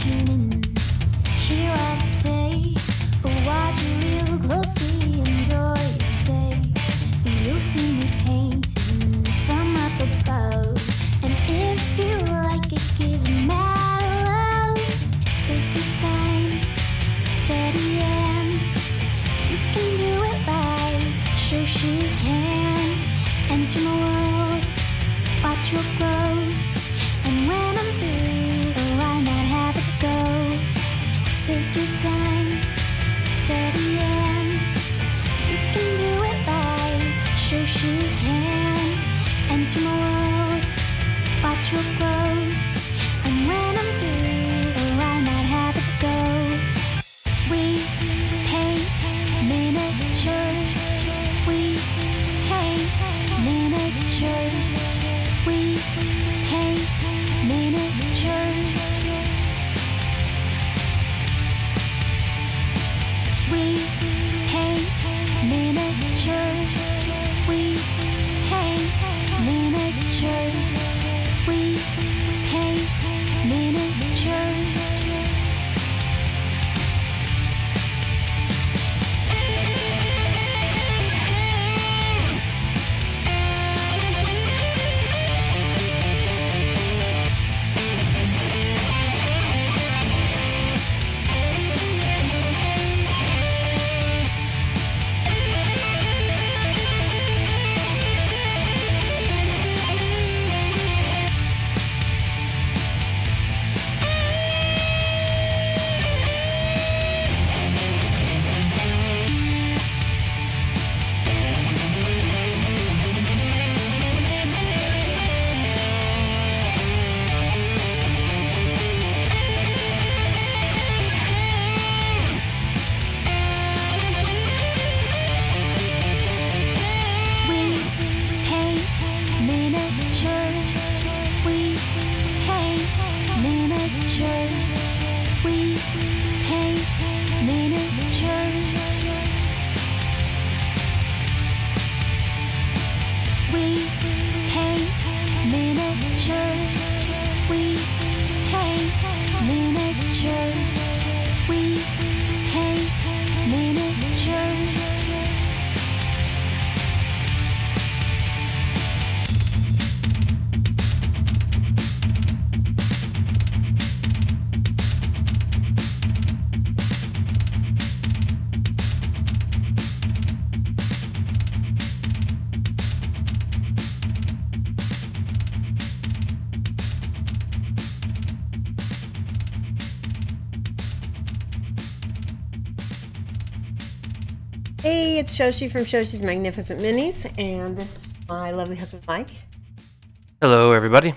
tune in and hear what I say. But watch you real closely, enjoy your stay. You'll see me painting from up above, and if you like it, give it mad love. Take your time, steady, and you can do it right. Shoshie can enter my world, watch real close, and when I'm through, why not have it go? Take your time, steady, and you can do it right. Shoshie can enter my world, watch real close, and when I'm through, why not have it go? We paint miniatures, we paint miniatures, we paint miniatures, we paint miniatures, we paint miniatures, we paint miniatures. Hey, it's Shoshie from Shoshie's Magnificent Minis, and this is my lovely husband, Mike. Hello, everybody.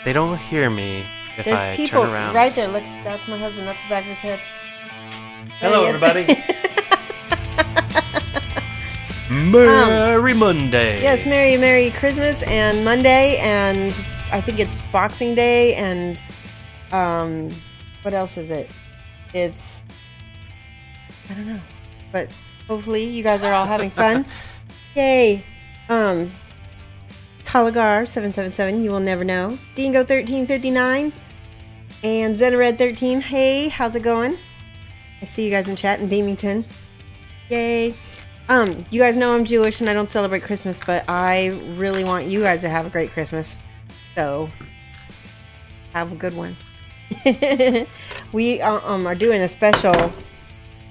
They don't hear me if There's I people turn around. right there. Look, that's my husband. That's the back of his head. Hello, There he everybody. Merry Monday. Yes, Merry Christmas and Monday, and I think it's Boxing Day, and what else is it? It's, I don't know, but hopefully you guys are all having fun. Yay. Talagar 777, you will never know. Dingo 1359 and Zenared 13. Hey, how's it going? I see you guys in chat in Beamington. Yay. You guys know I'm Jewish and I don't celebrate Christmas, but I really want you guys to have a great Christmas. So have a good one. We are doing a special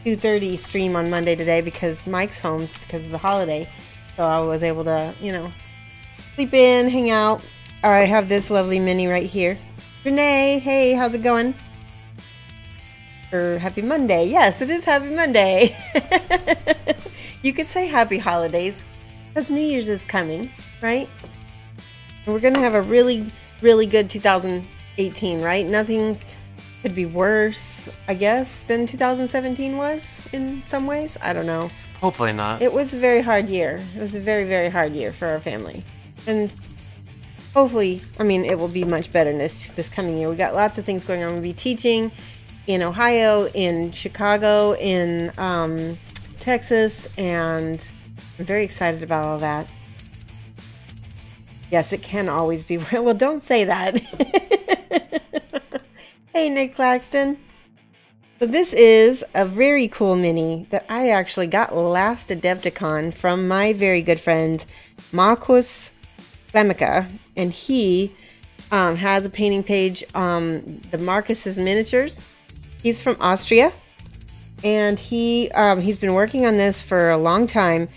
2:30 stream on Monday today because Mike's home because of the holiday. So I was able to, you know, sleep in, hang out. I have this lovely mini right here. Renee, hey, how's it going? Or happy Monday. Yes, it is happy Monday. You could say happy holidays because New Year's is coming, right? And we're going to have a really, really good 2018, right? Nothing could be worse, I guess, than 2017 was in some ways. I don't know. Hopefully not. It was a very hard year. It was a very, very hard year for our family. And hopefully, I mean, it will be much better this coming year. We got lots of things going on. We'll be teaching in Ohio, in Chicago, in Texas, and I'm very excited about all that. Yes, it can always be. Well, don't say that. Hey, Nick Claxton. So this is a very cool mini that I actually got last Adepticon from my very good friend, Marcus Clemica. And he has a painting page, the Marcus's Miniatures. He's from Austria. And he's been working on this for a long time.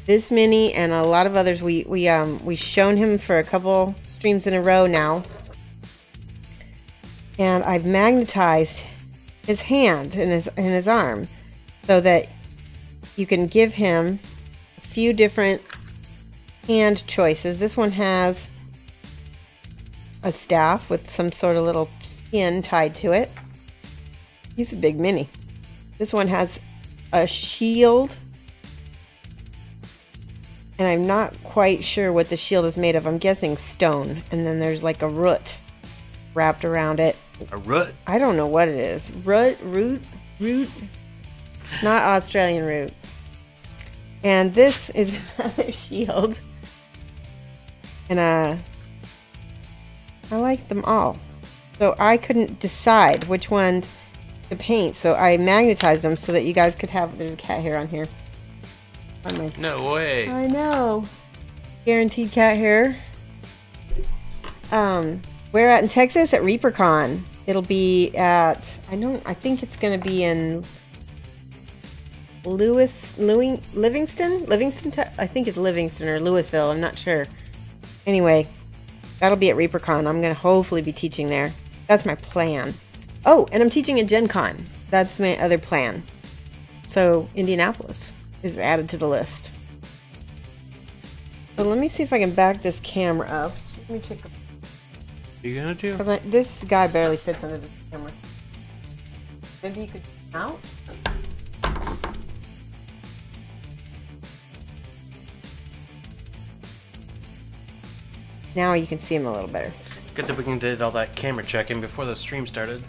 This mini and a lot of others, we've shown him for a couple streams in a row now. And I've magnetized his hand and his arm so that you can give him a few different hand choices. This one has a staff with some sort of little skin tied to it. He's a big mini. This one has a shield, and I'm not quite sure what the shield is made of. I'm guessing stone, and then there's like a root wrapped around it. A root? I don't know what it is. Root? Not Australian root. And this is another shield. And I like them all. So I couldn't decide which one to paint. So I magnetized them so that you guys could have... There's a cat hair on here. On my... No way. I know. Guaranteed cat hair. Where at in Texas? At ReaperCon. It'll be at, I think it's going to be in Livingston? I think it's Livingston or Louisville. I'm not sure. Anyway, that'll be at ReaperCon. I'm going to hopefully be teaching there. That's my plan. Oh, and I'm teaching at Gen Con. That's my other plan. So, Indianapolis is added to the list. So let me see if I can back this camera up. Let me check. You gonna do? Because this guy barely fits under the camera. Maybe you could out. Now you can see him a little better. Good that we did all that camera checking before the stream started.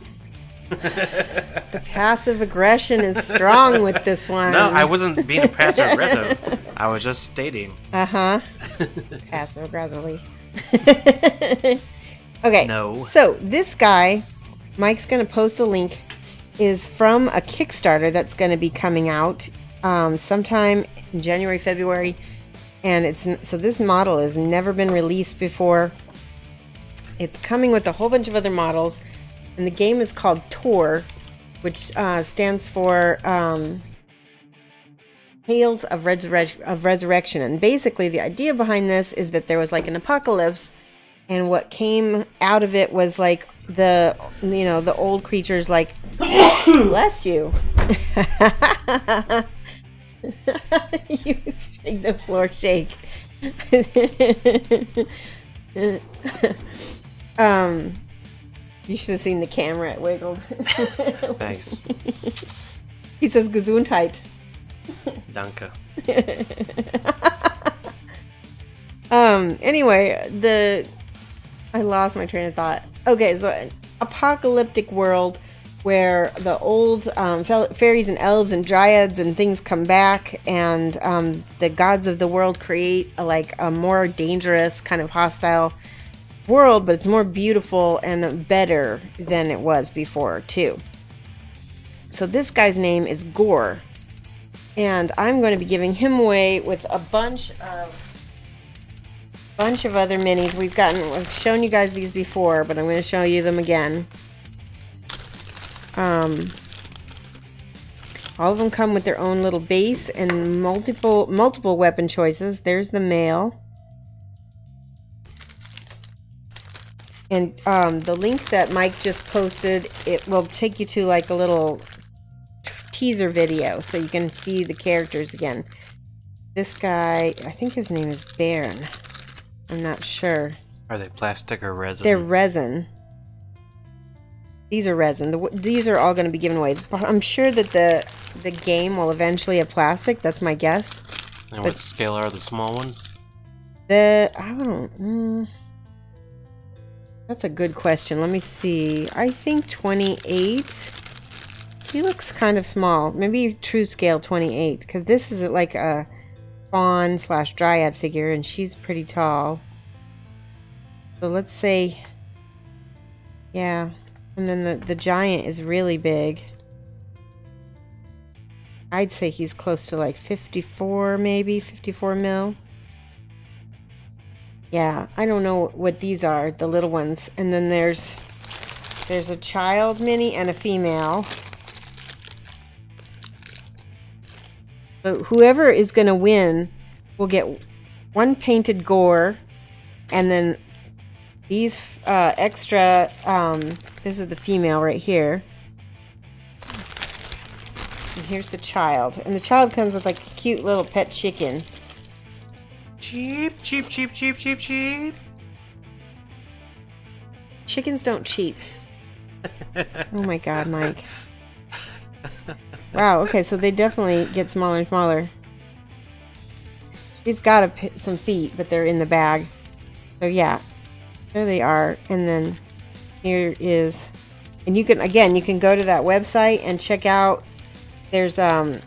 The passive aggression is strong with this one. No, I wasn't being passive aggressive. I was just stating. Uh-huh. Passive aggressively. Okay. No. So this guy, Mike's going to post a link, is from a Kickstarter that's going to be coming out sometime in January, February. And so this model has never been released before. It's coming with a whole bunch of other models. And the game is called Tor, which stands for Tales of Resurrection. And basically the idea behind this is that there was like an apocalypse, and what came out of it was like the old creatures, like bless you. You make the floor shake. You should have seen the camera, it wiggled. Thanks. He says Gesundheit. Danke. Anyway, I lost my train of thought. Okay, so an apocalyptic world where the old fairies and elves and dryads and things come back, and the gods of the world create a more dangerous, kind of hostile world, but it's more beautiful and better than it was before too. So this guy's name is Gore, and I'm going to be giving him away with a bunch of other minis. I've shown you guys these before, but I'm going to show you them again. All of them come with their own little base and multiple weapon choices. There's the male. And the link that Mike just posted, it will take you to like a little teaser video so you can see the characters again. This guy, I think his name is Baron. I'm not sure. Are they plastic or resin? They're resin. These are resin. These are all going to be given away. I'm sure that the game will eventually have plastic. That's my guess. And what scale are the small ones? I don't... That's a good question. Let me see. I think 28. He looks kind of small. Maybe true scale 28. Because this is like a fawn / dryad figure. And she's pretty tall. So let's say... Yeah. And then the giant is really big. I'd say he's close to like 54, maybe 54 mil. Yeah, I don't know what these are, the little ones. And then there's a child mini and a female. So whoever is going to win will get one painted gore, and then these extra, this is the female right here. And here's the child. And the child comes with like a cute little pet chicken. Cheap, cheap, cheap, cheap, cheap, cheap. Chickens don't cheep. Oh my god, Mike. Wow, okay, so they definitely get smaller and smaller. She's got some feet, but they're in the bag. So yeah, there they are. And then here is, and you can, again, you can go to that website and check out, there's a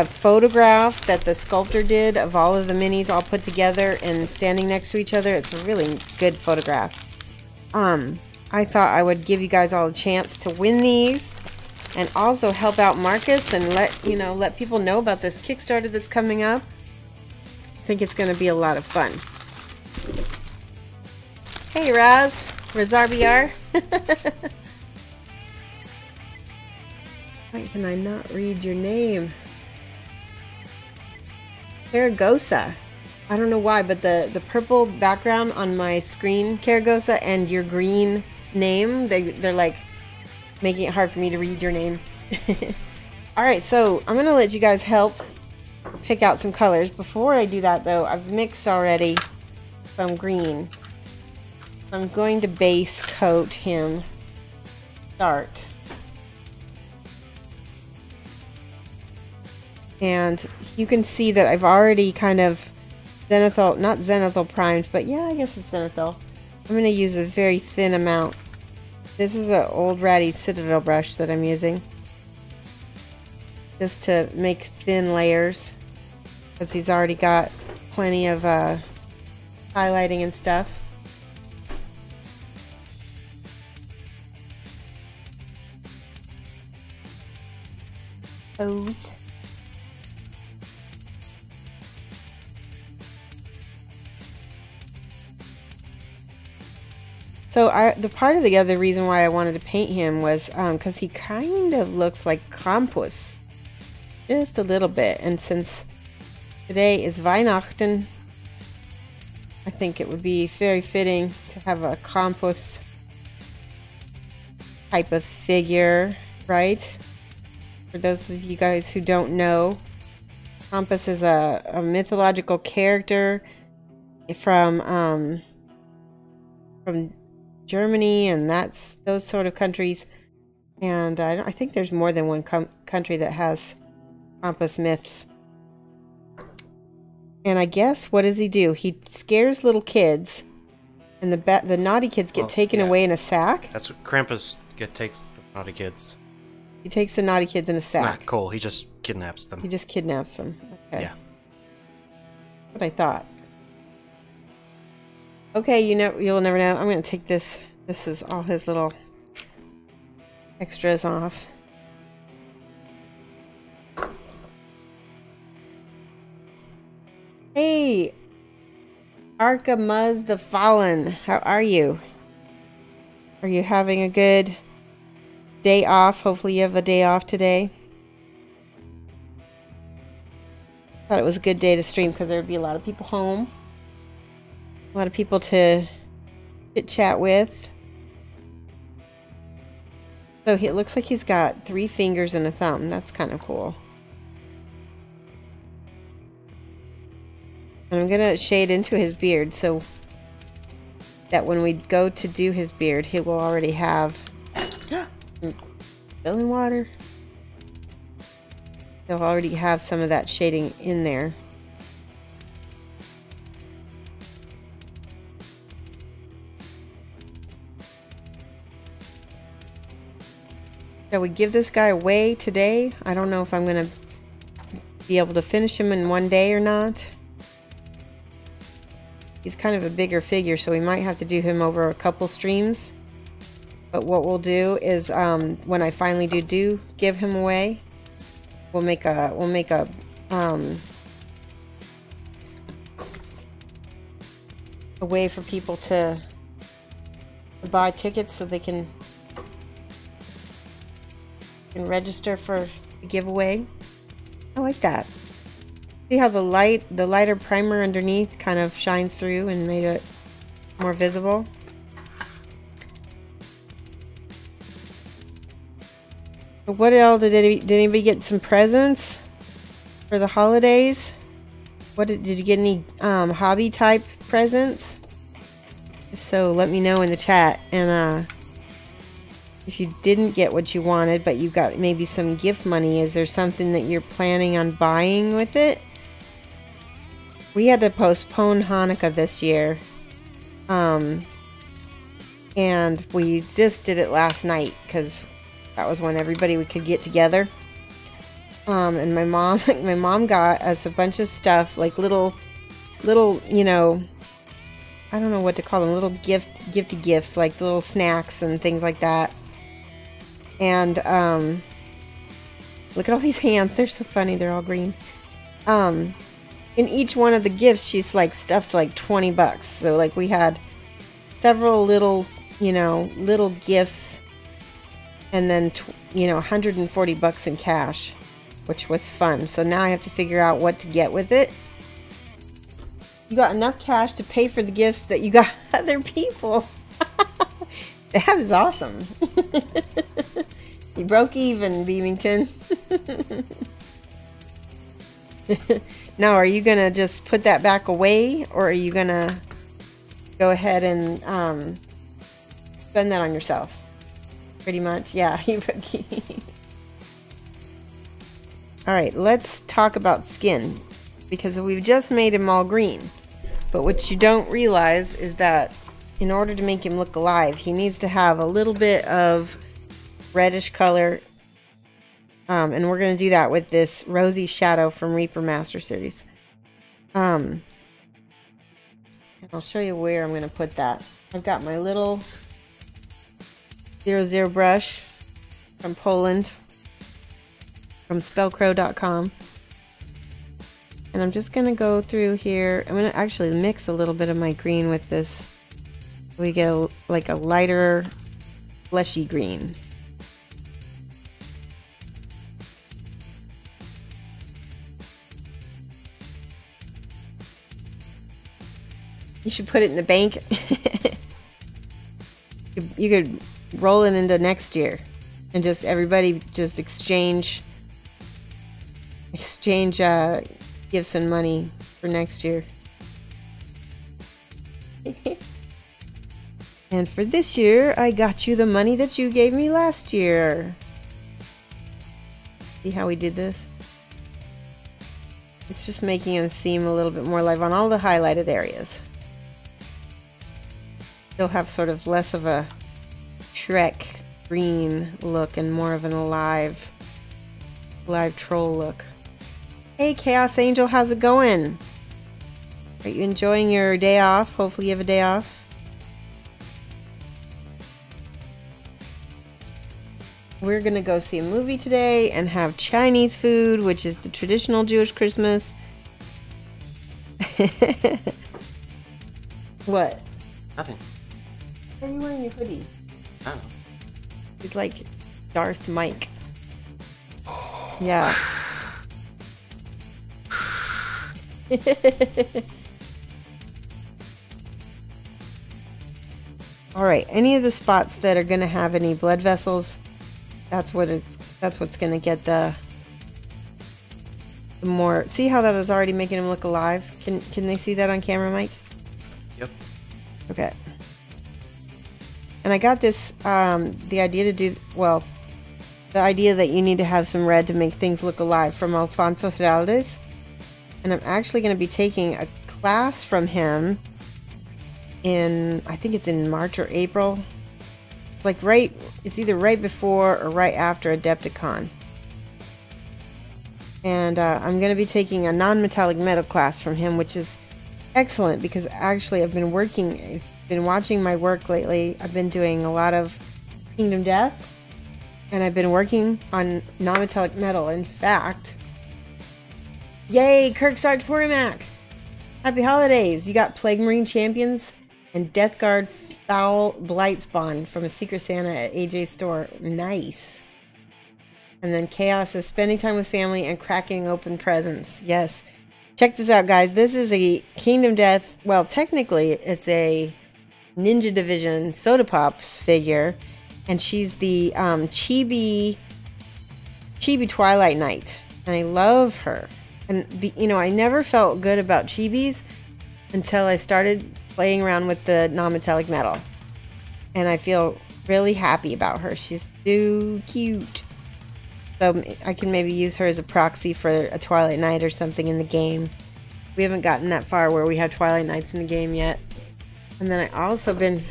photograph that the sculptor did of all of the minis all put together and standing next to each other. It's a really good photograph. I thought I would give you guys all a chance to win these and also help out Marcus and let people know about this Kickstarter that's coming up. I think it's going to be a lot of fun. Hey RBR. Why can I not read your name? Karagosa. I don't know why, but the purple background on my screen, Karagosa, and your green name, they're like making it hard for me to read your name. Alright, so I'm gonna let you guys help pick out some colors. Before I do that though, I've mixed already some green. So I'm going to base coat him. Start. And you can see that I've already kind of zenithal, not zenithal primed, but yeah, I guess it's zenithal. I'm going to use a very thin amount. This is an old ratty Citadel brush that I'm using. Just to make thin layers. Because he's already got plenty of highlighting and stuff. O's. So the part of the other reason why I wanted to paint him was because he kind of looks like Krampus. Just a little bit. And since today is Weihnachten, I think it would be very fitting to have a Krampus type of figure, right? For those of you guys who don't know, Krampus is a mythological character from Germany, and those sort of countries. And I think there's more than one country that has Krampus myths. And I guess, what does he do? He scares little kids, and the naughty kids get taken away in a sack. That's what Krampus takes the naughty kids. He takes the naughty kids in a sack. It's not cool. He just kidnaps them. He just kidnaps them. Okay. Yeah. What I thought. Okay, you'll never know. I'm going to take this. This is all his little extras off. Hey, Arkamuz the Fallen. How are you? Are you having a good day off? Hopefully you have a day off today. Thought it was a good day to stream because there would be a lot of people home. A lot of people to chit-chat with. So it looks like he's got 3 fingers and a thumb. That's kind of cool. And I'm going to shade into his beard so that when we go to do his beard, he will already have... Spilling water. He'll already have some of that shading in there. Shall we give this guy away today? I don't know if I'm going to be able to finish him in one day or not. He's kind of a bigger figure, so we might have to do him over a couple streams. But what we'll do is when I finally do give him away, we'll make a way for people to buy tickets so they can register for the giveaway. I like that. See how the lighter primer underneath kind of shines through and made it more visible. What else did anybody get some presents for the holidays? Did you get any hobby type presents? If so, let me know in the chat. And if you didn't get what you wanted, but you got maybe some gift money, is there something that you're planning on buying with it? We had to postpone Hanukkah this year. And we just did it last night because that was when everybody could get together. And my mom got us a bunch of stuff, like little, you know, I don't know what to call them, little gifty gifts, like little snacks and things like that. And look at all these hands, they're so funny, they're all green. In each one of the gifts, she's like stuffed like 20 bucks. So like we had several little, you know, little gifts, and then 140 bucks in cash, which was fun. So now I have to figure out what to get with it. You got enough cash to pay for the gifts that you got other people. That is awesome. You broke even, Beamington. Now, are you gonna just put that back away, or are you gonna go ahead and spend that on yourself? Pretty much, yeah. All right, let's talk about skin, because we've just made him all green. But what you don't realize is that in order to make him look alive, he needs to have a little bit of reddish color. And we're going to do that with this Rosy Shadow from Reaper Master Series. And I'll show you where I'm going to put that. I've got my little 00 brush from Poland, from spellcrow.com. And I'm just going to go through here. I'm going to actually mix a little bit of my green with this. We get like a lighter, fleshy green. You should put it in the bank. You could roll it into next year and just everybody just exchange gifts and money for next year. And for this year, I got you the money that you gave me last year. See how we did this? It's just making him seem a little bit more alive on all the highlighted areas. He'll have sort of less of a Shrek green look and more of an alive troll look. Hey Chaos Angel, how's it going? Are you enjoying your day off? Hopefully you have a day off. We're gonna go see a movie today and have Chinese food, which is the traditional Jewish Christmas. What? Nothing. Why are you wearing your hoodie? I don't know. He's like Darth Mike. Yeah. Alright, any of the spots that are going to have any blood vessels, that's what's going to get the more. See how that is already making him look alive? Can they see that on camera, Mike? Yep. Okay. And I got this, the idea that you need to have some red to make things look alive from Alfonso Heraldes. And I'm actually going to be taking a class from him I think it's in March or April. Like it's either right before or right after Adepticon. And I'm going to be taking a non-metallic metal class from him, which is excellent because actually I've been watching my work lately. I've been doing a lot of Kingdom Death. And I've been working on non-metallic metal. In fact, yay, Kickstarter Mac. Happy holidays. You got Plague Marine Champions and Death Guard Foul Blight Spawn from a Secret Santa at AJ's store. Nice. And then Chaos is spending time with family and cracking open presents. Yes. Check this out, guys. This is a Kingdom Death. Well, technically, it's a Ninja Division Soda Pops figure. And she's the Chibi Twilight Knight. And I love her. And, you know, I never felt good about Chibis until I started playing around with the non-metallic metal. And I feel really happy about her. She's so cute. So I can maybe use her as a proxy for a Twilight Knight or something in the game. We haven't gotten that far where we have Twilight Knights in the game yet. And then I also been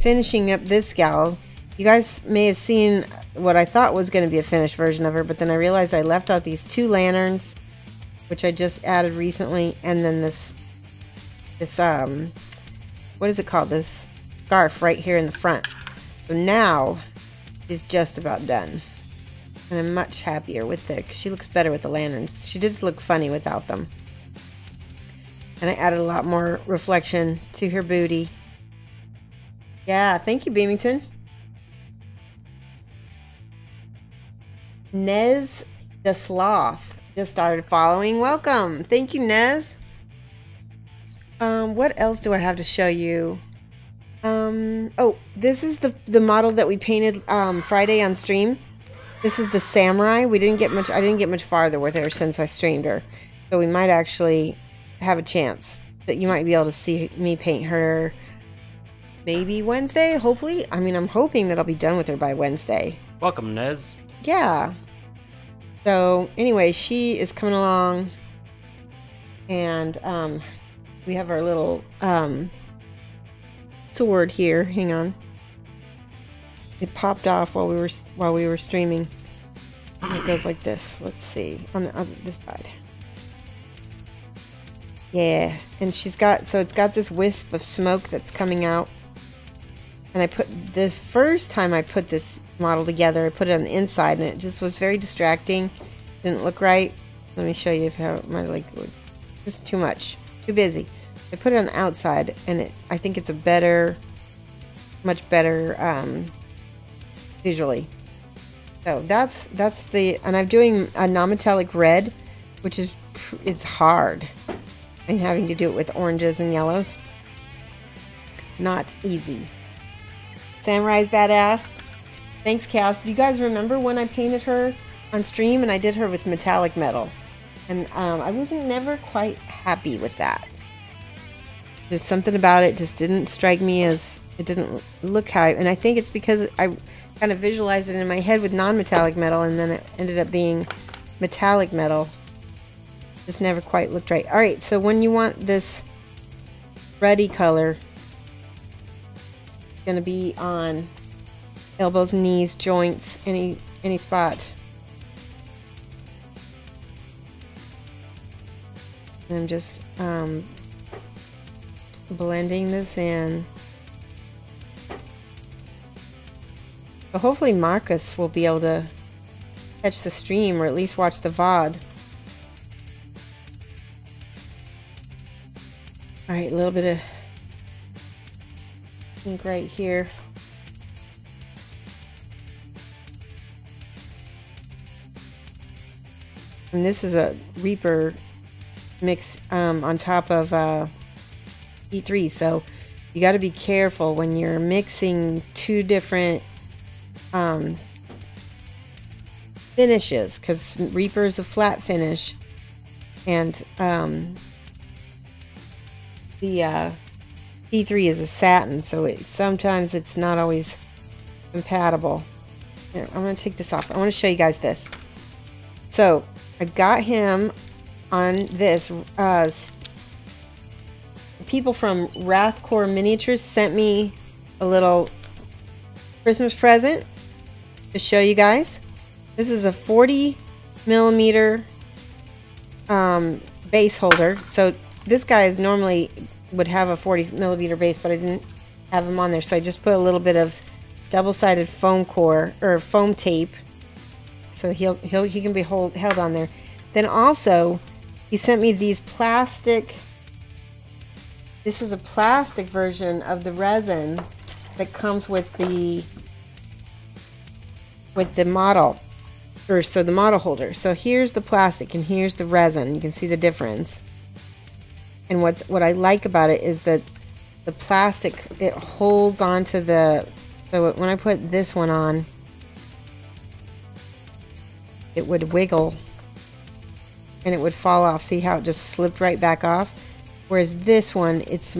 finishing up this gal. You guys may have seen what I thought was going to be a finished version of her, but then I realized I left out these 2 lanterns, which I just added recently, and then this what is it called? This scarf right here in the front. So now it's just about done. And I'm much happier with it, because she looks better with the lanterns. She did look funny without them. And I added a lot more reflection to her booty. Yeah, thank you, Beamington. Nez the Sloth just started following. Welcome. Thank you, Nez. What else do I have to show you? Oh, this is the model that we painted Friday on stream. This is the Samurai. We didn't get much. I didn't get much farther with her since I streamed her, so we might actually have a chance that you might be able to see me paint her. Maybe Wednesday, hopefully. I mean, I'm hoping that I'll be done with her by Wednesday. Welcome, Nez. Yeah. So anyway, she is coming along, and we have our little sword here. Hang on. It popped off while we were streaming. And it goes like this. Let's see on this side. Yeah, and she's got, so it's got this wisp of smoke that's coming out. And I put, the first time I put this model together, I put it on the inside, and it just was very distracting. Didn't look right. Let me show you how my like just too much, too busy. I put it on the outside, and I think it's a better, much better visually. So that's the, and I'm doing a non-metallic red, which is it's hard. I'm having to do it with oranges and yellows. Not easy. Samurai's badass. Thanks, Cass. Do you guys remember when I painted her on stream and I did her with metallic metal? And I wasn't never quite happy with that. There's something about it just didn't strike me as, it didn't look how, and I think it's because I kind of visualized it in my head with non-metallic metal, and then it ended up being metallic metal. Just never quite looked right. Alright, so when you want this ruddy color, it's going to be on elbows, knees, joints, any spot. And I'm just blending this in. So hopefully Marcus will be able to catch the stream, or at least watch the VOD. Alright, a little bit of ink right here. And this is a Reaper mix on top of E3, so you got to be careful when you're mixing two different finishes, because Reaper is a flat finish, and the E3 is a satin, so sometimes it's not always compatible. Here, I'm going to take this off. I want to show you guys this. So I've got him on this. People from Wrathcore Miniatures sent me a little Christmas present to show you guys. This is a 40 millimeter base holder. So this guy is normally would have a 40 millimeter base, but I didn't have him on there, so I just put a little bit of double-sided foam core or foam tape, so he can be held on there. Then also, he sent me these plastic. This is a plastic version of the resin that comes with the model, or so the model holder. So here's the plastic and here's the resin. You can see the difference. And what I like about it is that the plastic, it holds onto the, so when I put this one on, it would wiggle and it would fall off. See how it just slipped right back off? Whereas this one, it's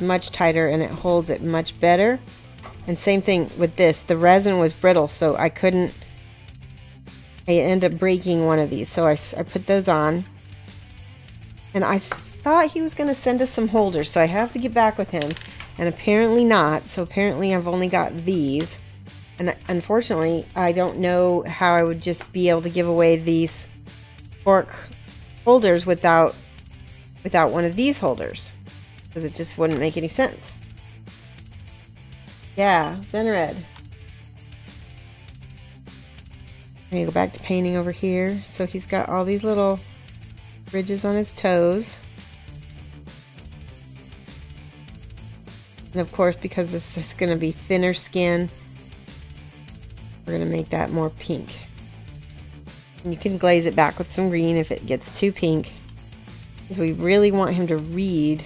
much tighter and it holds it much better. And same thing with this. The resin was brittle, so I ended up breaking one of these. So I put those on. And I thought he was going to send us some holders, so I have to get back with him. And apparently not. So apparently I've only got these. And unfortunately, I don't know how I would just be able to give away these fork holders without one of these holders, because it just wouldn't make any sense. Yeah, Zenred. I'm gonna go back to painting over here. So he's got all these little ridges on his toes. And of course, because this is gonna be thinner skin, we're gonna make that more pink. And you can glaze it back with some green if it gets too pink, because we really want him to read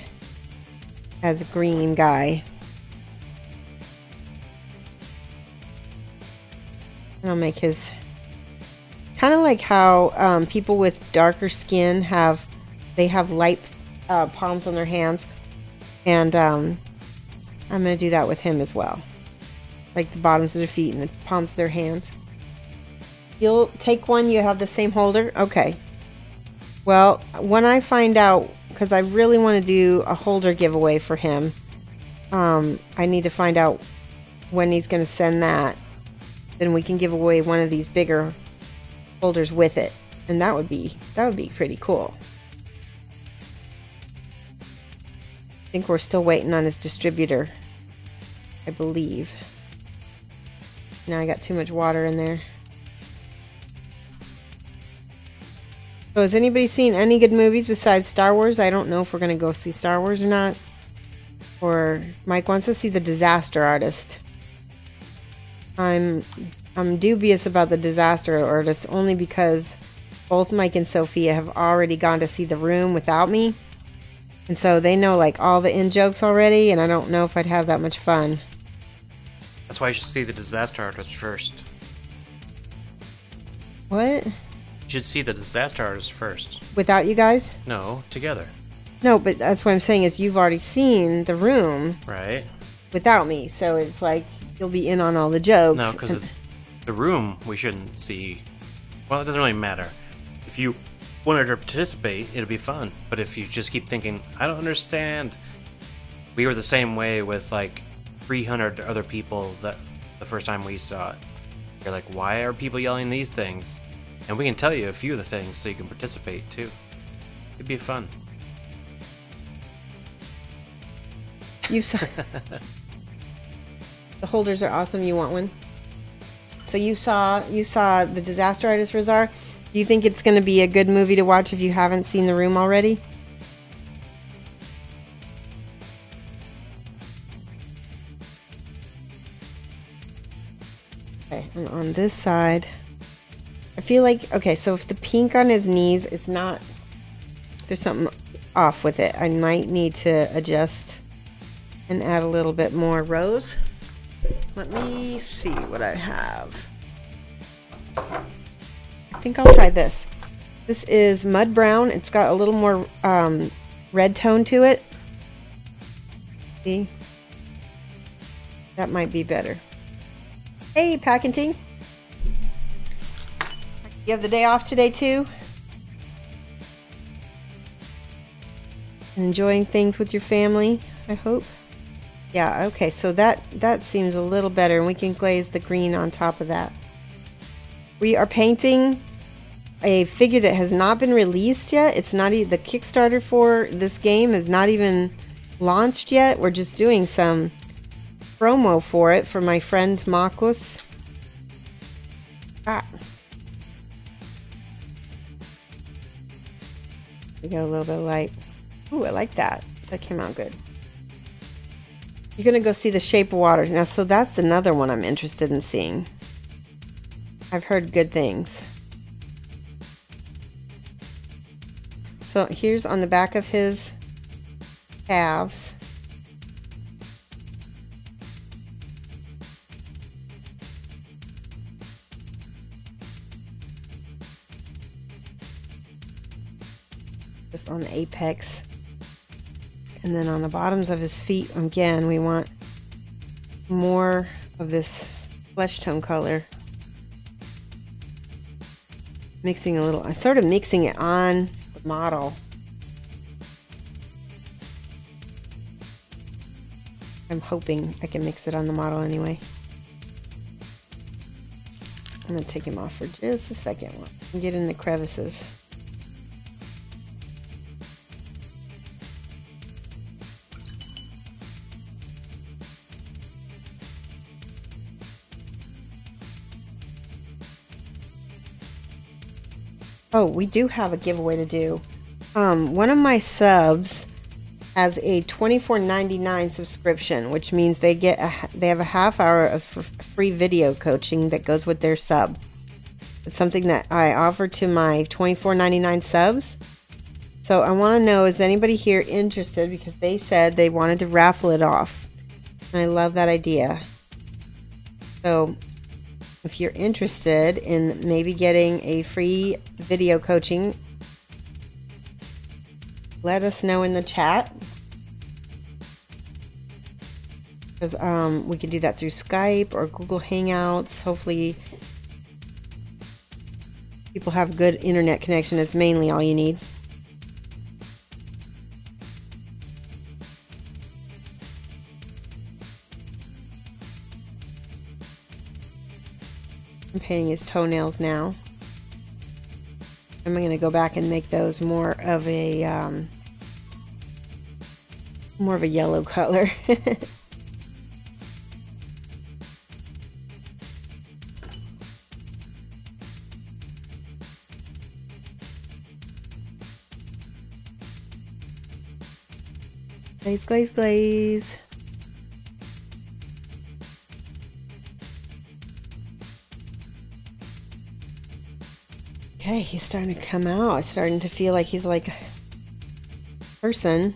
as a green guy. And I'll make his, kind of like how people with darker skin have light palms on their hands, and I'm going to do that with him as well, like the bottoms of their feet and the palms of their hands. You'll take one, you have the same holder? Okay. Well, when I find out, because I really want to do a holder giveaway for him, I need to find out when he's going to send that. Then we can give away one of these bigger holders with it, and that would be pretty cool. I think we're still waiting on his distributor, I believe. Now I got too much water in there. So has anybody seen any good movies besides Star Wars? I don't know if we're going to go see Star Wars or not. Or Mike wants to see The Disaster Artist. I'm dubious about The Disaster Artist only because both Mike and Sophia have already gone to see The Room without me. And so they know like all the in-jokes already, and I don't know if I'd have that much fun. That's why you should see The Disaster Artist first. What? You should see The Disaster Artist first. Without you guys? No, together. No, but that's what I'm saying is you've already seen The Room. Right. Without me, so it's like you'll be in on all the jokes. No, because The Room we shouldn't see. Well, it doesn't really matter. If you wanted to participate, it'll be fun. But if you just keep thinking, I don't understand. We were the same way with like 300 other people that the first time we saw it. You're like, why are people yelling these things? And we can tell you a few of the things so you can participate too. It'd be fun. You saw the holders are awesome. You want one? So you saw The Disaster Artist, Razar. Do you think it's going to be a good movie to watch if you haven't seen The Room already? Okay, and on this side, I feel like, okay, so if the pink on his knees, it's not, there's something off with it. I might need to adjust and add a little bit more rose. Let me see what I have. I think I'll try this. This is mud brown. It's got a little more red tone to it. See? That might be better. Hey, Packenting. You have the day off today too? Enjoying things with your family, I hope. Yeah, okay, so that seems a little better, and we can glaze the green on top of that. We are painting a figure that has not been released yet. It's not the Kickstarter for this game is not even launched yet. We're just doing some promo for it for my friend Marcus. We got a little bit of light. Ooh, I like that. That came out good. You're gonna go see The Shape of Water. Now, so that's another one I'm interested in seeing. I've heard good things. So here's on the back of his calves. Just on the apex. And then on the bottoms of his feet, again, we want more of this flesh tone color. Mixing a little, I'm sort of mixing it on the model. I'm hoping I can mix it on the model anyway. I'm going to take him off for just a second and get in the crevices. Oh, we do have a giveaway to do. One of my subs has a $24.99 subscription, which means they have a half hour of free video coaching that goes with their sub. It's something that I offer to my $24.99 subs. So I want to know, is anybody here interested? Because they said they wanted to raffle it off. And I love that idea. So if you're interested in maybe getting a free video coaching, let us know in the chat. Because we can do that through Skype or Google Hangouts. Hopefully people have good internet connection. That's mainly all you need. I'm painting his toenails now. I'm going to go back and make those more of a yellow color. Glaze, glaze, glaze. Okay, he's starting to come out. It's starting to feel like he's like a person.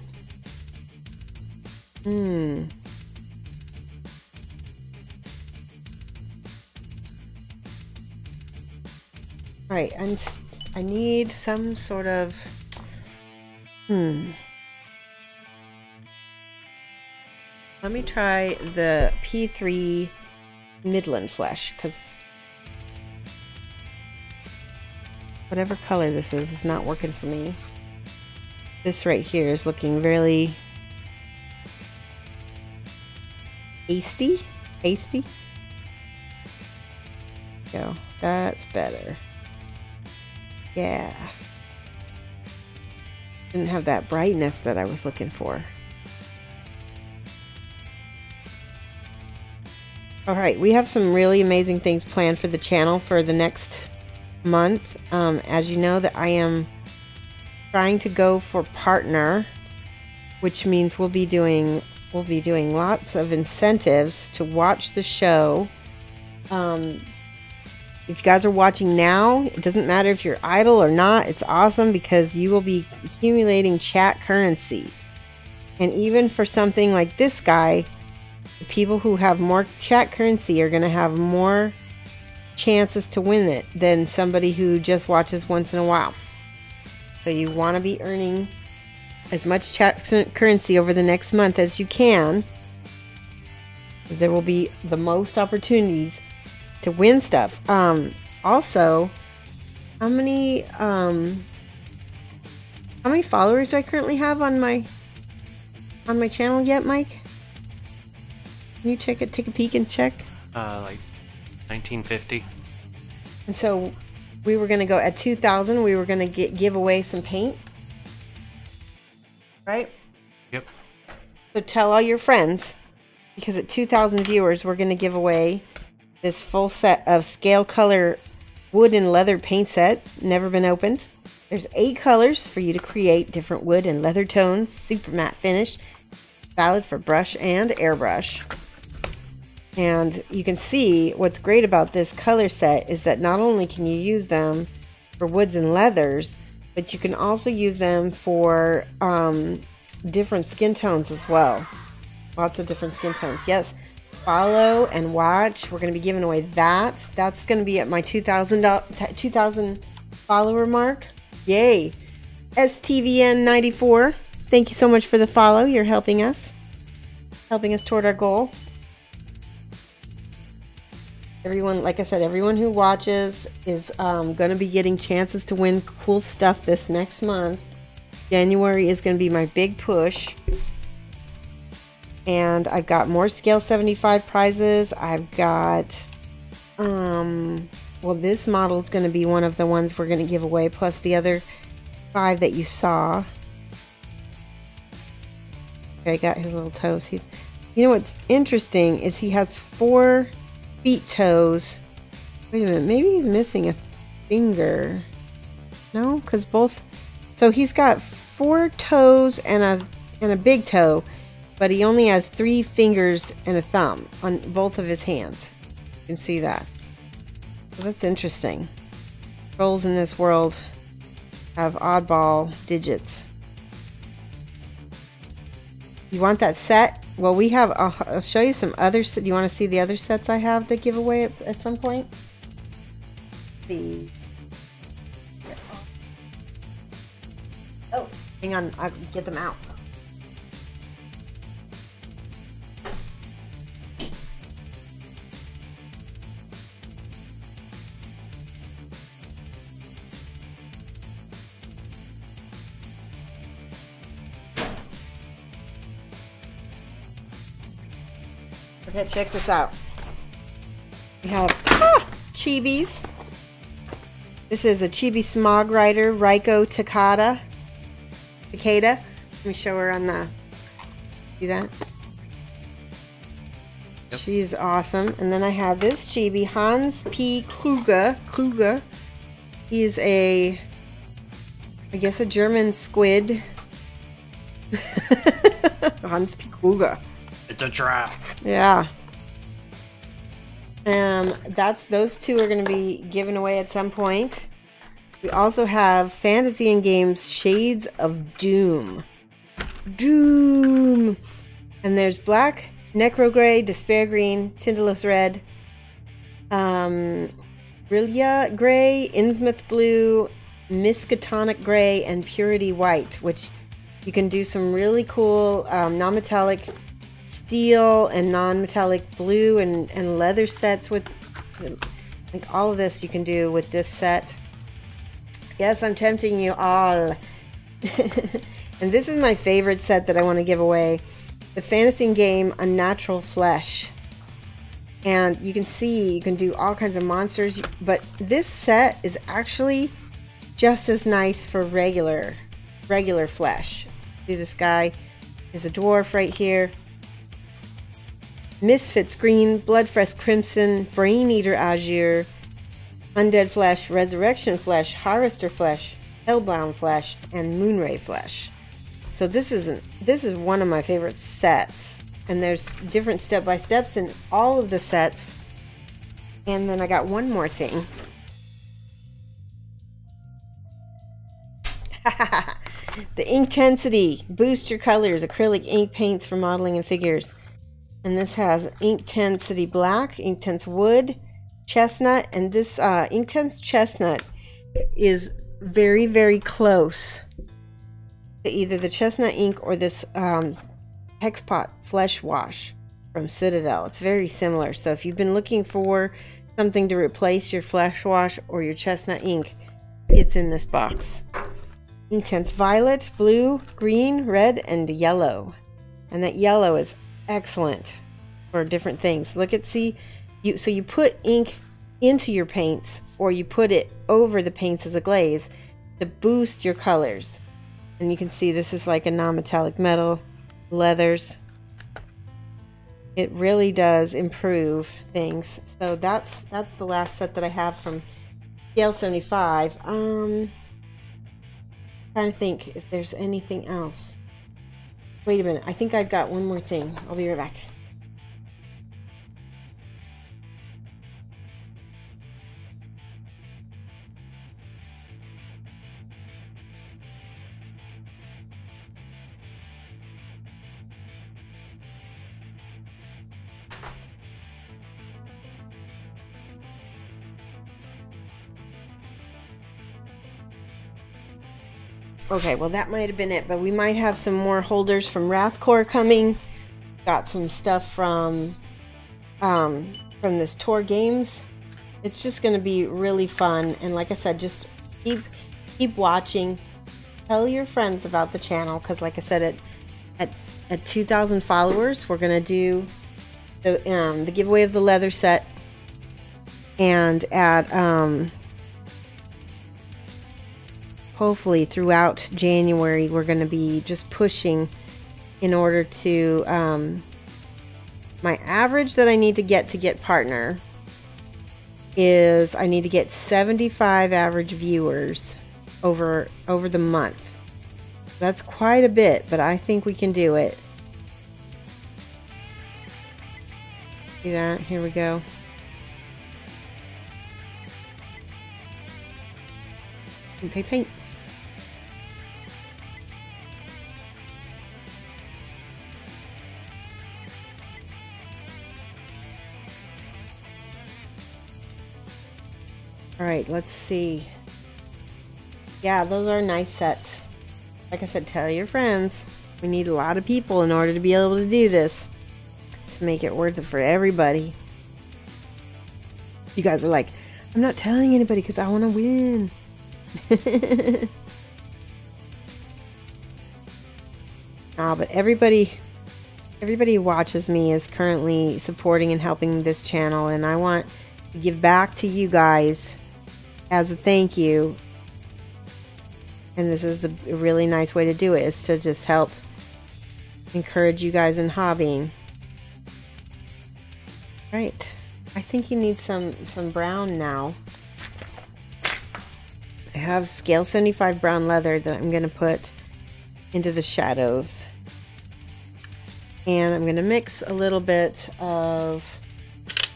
Alright, I need some sort of... Let me try the P3 Midland Flesh, because whatever color this is not working for me. This right here is looking really pasty. Go. That's better. Yeah. Didn't have that brightness that I was looking for. Alright, we have some really amazing things planned for the channel for the next month. As you know, that I am trying to go for partner, which means we'll be doing lots of incentives to watch the show. If you guys are watching now, it doesn't matter if you're idle or not. It's awesome because you will be accumulating chat currency. And even for something like this guy, the people who have more chat currency are going to have more chances to win it than somebody who just watches once in a while. So you want to be earning as much chat currency over the next month as you can. There will be the most opportunities to win stuff. Also, how many followers do I currently have on my channel yet, Mike? Can you check it? Take a peek and check. Like 1950. And so we were gonna go at 2,000. We were gonna give away some paint, right? Yep. So tell all your friends because at 2,000 viewers, we're going to give away this full set of scale color wood and leather paint set, never been opened. There's 8 colors for you to create different wood and leather tones, super matte finish, valid for brush and airbrush. And you can see what's great about this color set is that not only can you use them for woods and leathers, but you can also use them for different skin tones as well. Lots of different skin tones. Yes, follow and watch. We're going to be giving away that. That's going to be at my 2,000 follower mark. Yay. STVN94. Thank you so much for the follow. You're helping us toward our goal. Everyone, like I said, everyone who watches is going to be getting chances to win cool stuff this next month. January is going to be my big push. And I've got more Scale 75 prizes. I've got, well, this model is going to be one of the ones we're going to give away, plus the other 5 that you saw. Okay, I got his little toes. You know what's interesting is he has 4 feet toes. Wait a minute, maybe he's missing a finger. No, because both. So he's got 4 toes and a big toe, but he only has 3 fingers and a thumb on both of his hands. You can see that. So that's interesting. Trolls in this world have oddball digits. You want that set? Well, we have, I'll show you some other, do you want to see the other sets I have that give away at some point? Oh, hang on, I'll get them out. Okay, check this out. We have chibis. This is a chibi smog rider, Raiko Takada. Let me show her on the. See that? Yep. She's awesome. And then I have this chibi, Hans P. Kluge. He's I guess a German squid. Hans P. Kluge. It's a trap. Yeah. Those 2 are going to be given away at some point. We also have Fantasy and Games Shades of Doom. And there's black, necro gray, despair green, tinderless red, brillia gray, Innsmouth blue, miskatonic gray, and purity white, which you can do some really cool non-metallic steel and non-metallic blue and leather sets with, like, all of this you can do with this set. Yes, I'm tempting you all. And this is my favorite set that I want to give away, the Fantasy Game Unnatural Flesh. And you can see you can do all kinds of monsters, but this set is actually just as nice for regular flesh. See, this guy is a dwarf right here. Misfits green, Bloodfresh crimson, Brain Eater azure, Undead flesh, Resurrection flesh, Harvester flesh, Hellbound flesh, and Moonray flesh. So this is one of my favorite sets, and there's different step-by-steps in all of the sets. And then I got one more thing. The Inkintensity, boost your colors, acrylic ink paints for modeling and figures. And this has Inkintensity black, Inktense wood, chestnut, and this Inktense chestnut is very, very close to either the chestnut ink or this Hexpot Flesh Wash from Citadel. It's very similar. So if you've been looking for something to replace your Flesh Wash or your chestnut ink, it's in this box. Inktense violet, blue, green, red, and yellow. And that yellow is excellent for different things. Look at, see, so you put ink into your paints, or you put it over the paints as a glaze to boost your colors. And you can see this is like a non-metallic metal, leathers. It really does improve things. So that's the last set that I have from Scale 75. Trying to think if there's anything else. Wait a minute. I think I've got one more thing. I'll be right back. Okay, well that might have been it, but we might have some more holders from Wrathcore coming. Got some stuff from this Tour Games. It's just going to be really fun, and like I said, just keep watching. Tell your friends about the channel, because like I said, at 2,000 followers, we're going to do the giveaway of the leather set, and at hopefully throughout January, we're going to be just pushing in order to my average that I need to get partner is I need to get 75 average viewers over the month. That's quite a bit, but I think we can do it. See that? Here we go. Paint, paint. All right, let's see. Yeah, those are nice sets. Like I said, tell your friends. We need a lot of people in order to be able to do this, to make it worth it for everybody. You guys are like, I'm not telling anybody because I want to win. But everybody who watches me is currently supporting and helping this channel, and I want to give back to you guys as a thank you. And this is a really nice way to do it, is to just help encourage you guys in hobbying. Right, I think you need some brown now. I have scale 75 brown leather that I'm going to put into the shadows. And I'm going to mix a little bit of,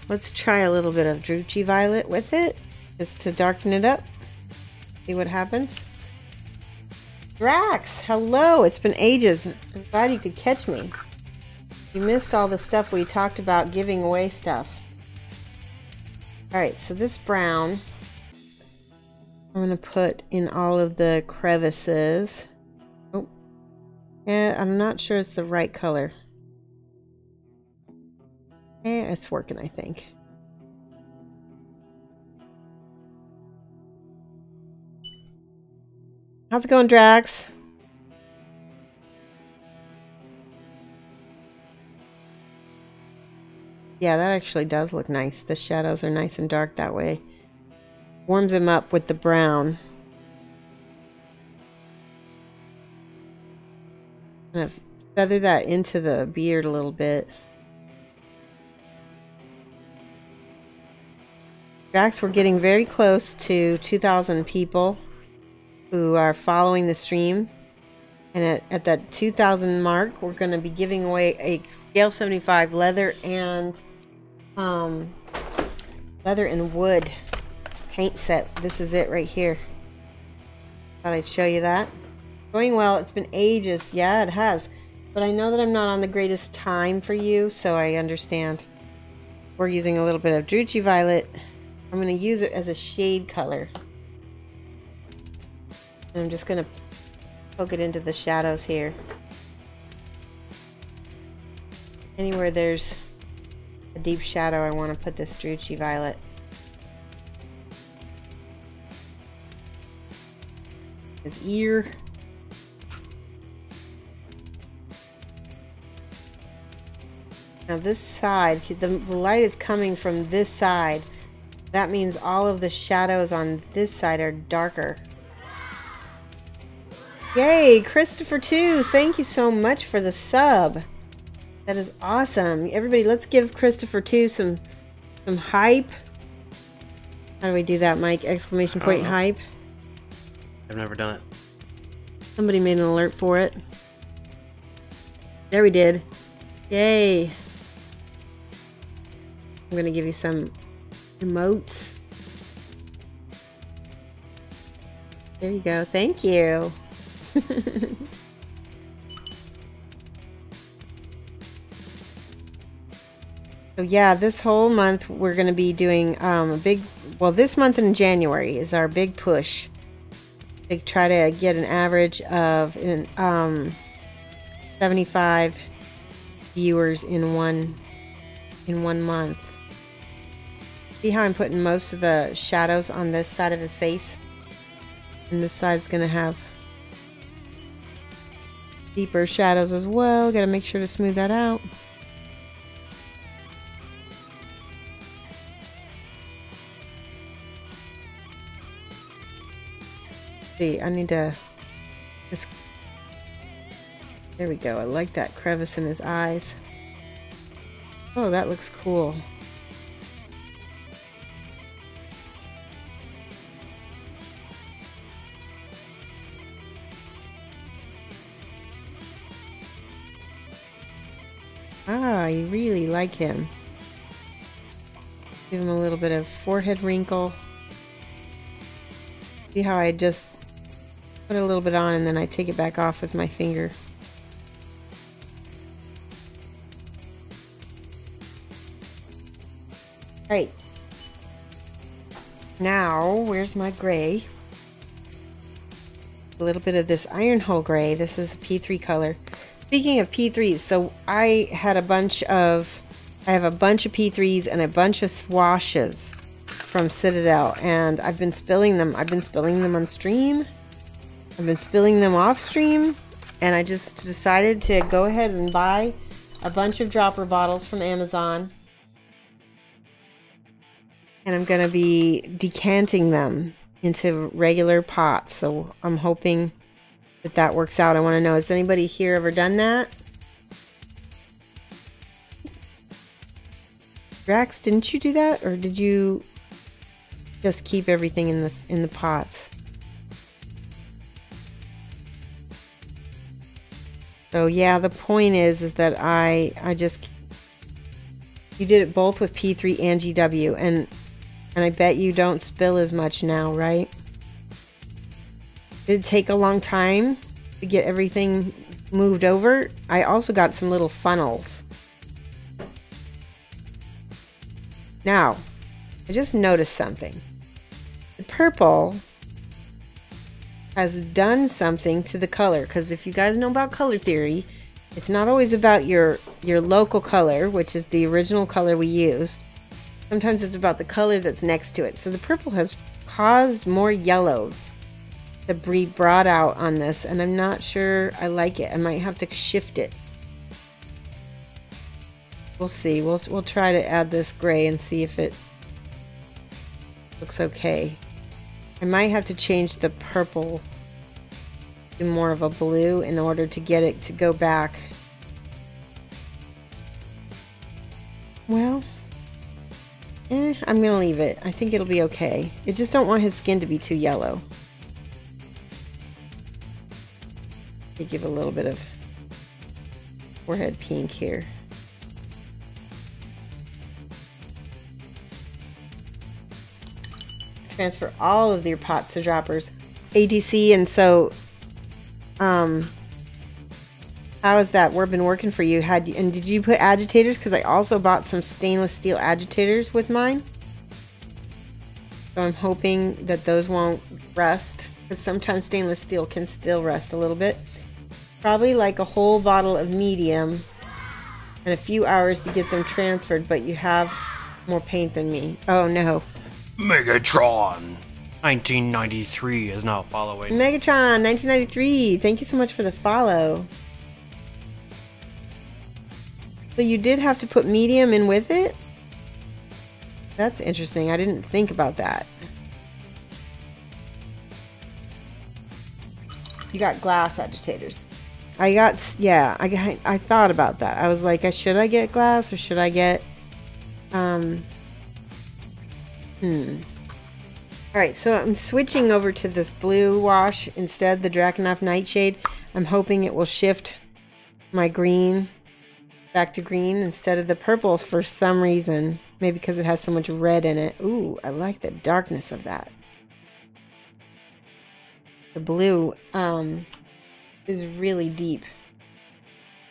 let's try a little bit of Shoshie Violet with it, just to darken it up. See what happens. Drax, hello, it's been ages. I'm glad you could catch me. You missed all the stuff we talked about, giving away stuff. Alright, so this brown I'm going to put in all of the crevices. Oh, yeah, I'm not sure it's the right color. Yeah, it's working, I think. How's it going, Drax? Yeah, that actually does look nice. The shadows are nice and dark that way. Warms them up with the brown. I'm gonna feather that into the beard a little bit. Drax, we're getting very close to 2,000 people who are following the stream. And at that 2,000 mark, we're going to be giving away a scale 75 leather and wood paint set. This is it right here. Thought I'd show you that. Going well. It's been ages. Yeah, it has. But I know that I'm not on the greatest time for you, so I understand. We're using a little bit of Shoshie Violet. I'm going to use it as a shade color. And I'm just going to poke it into the shadows here. Anywhere there's a deep shadow, I want to put this Shoshie Violet. His ear. Now this side, the light is coming from this side. That means all of the shadows on this side are darker. Yay, Christopher 2, thank you so much for the sub. That is awesome. Everybody, let's give Christopher too some hype. How do we do that, Mike? Exclamation point hype. I've never done it. Somebody made an alert for it. There we did. Yay. I'm going to give you some emotes. There you go. Thank you. So yeah, this whole month we're going to be doing a big, well, this month in January is our big push. To try to get an average of 75 viewers in one month. See how I'm putting most of the shadows on this side of his face? And this side's going to have deeper shadows as well. Got to make sure to smooth that out. See, I need to just, there we go. I like that crevice in his eyes. Oh, that looks cool. Ah, I really like him. Give him a little bit of forehead wrinkle. See how I just put a little bit on and then I take it back off with my finger. Alright. Now, where's my gray? A little bit of this iron hull gray. This is a P3 color. Speaking of P3s, so I have a bunch of P3s and a bunch of swashes from Citadel, and I've been spilling them. I've been spilling them on stream. I've been spilling them off stream, and I just decided to go ahead and buy a bunch of dropper bottles from Amazon, and I'm going to be decanting them into regular pots. So I'm hoping that that works out. I want to know, has anybody here ever done that? Drax, didn't you do that, or did you just keep everything in the pots? So yeah, the point is that I just, you did it both with P3 and GW, and I bet you don't spill as much now, right? Did it take a long time to get everything moved over? I also got some little funnels. Now, I just noticed something. The purple has done something to the color, because if you guys know about color theory, it's not always about your local color, which is the original color we use. Sometimes it's about the color that's next to it. So the purple has caused more yellow to be brought out on this, and I'm not sure I like it. I might have to shift it. We'll see. We'll try to add this gray and see if it looks okay. I might have to change the purple to more of a blue in order to get it to go back. Well, I'm gonna leave it. I think it'll be okay. I just don't want his skin to be too yellow. Let me give a little bit of forehead pink here. Transfer all of your pots to droppers. ADC, and so how is that? We've been working for you. And did you put agitators? Because I also bought some stainless steel agitators with mine. So I'm hoping that those won't rust, because sometimes stainless steel can still rust a little bit. Probably like a whole bottle of medium and a few hours to get them transferred, but you have more paint than me. Oh no. Megatron 1993 is now following. Megatron 1993, thank you so much for the follow. So you did have to put medium in with it? That's interesting. I didn't think about that. You got glass agitators. I thought about that. I was like, should I get glass or should I get, Alright, so I'm switching over to this blue wash instead, the Drakenhof Nightshade. I'm hoping it will shift my green back to green instead of the purples for some reason. Maybe because it has so much red in it. Ooh, I like the darkness of that. The blue is really deep.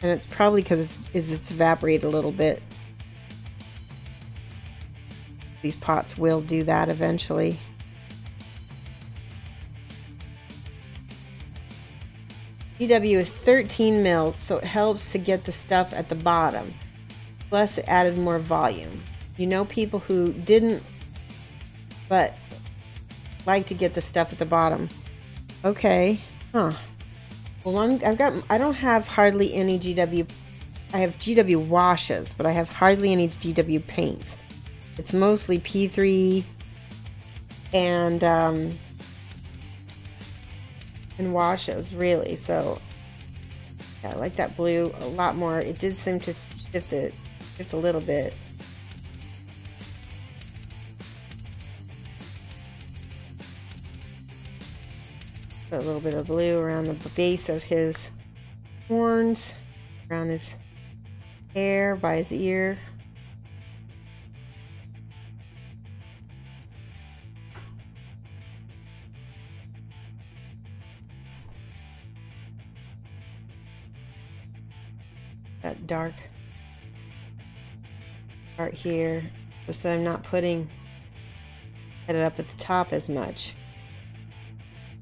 And it's probably because it's evaporated a little bit. These pots will do that eventually. GW is 13 mils, so it helps to get the stuff at the bottom. Plus, it added more volume. You know people who didn't, but like to get the stuff at the bottom. Okay, huh. Well, I don't have hardly any GW. I have GW washes, but I have hardly any GW paints. It's mostly P3 and washes, really. So yeah, I like that blue a lot more. It did seem to shift a little bit. Put a little bit of blue around the base of his horns, around his hair, by his ear. That dark part here, just that I'm not putting it up at the top as much.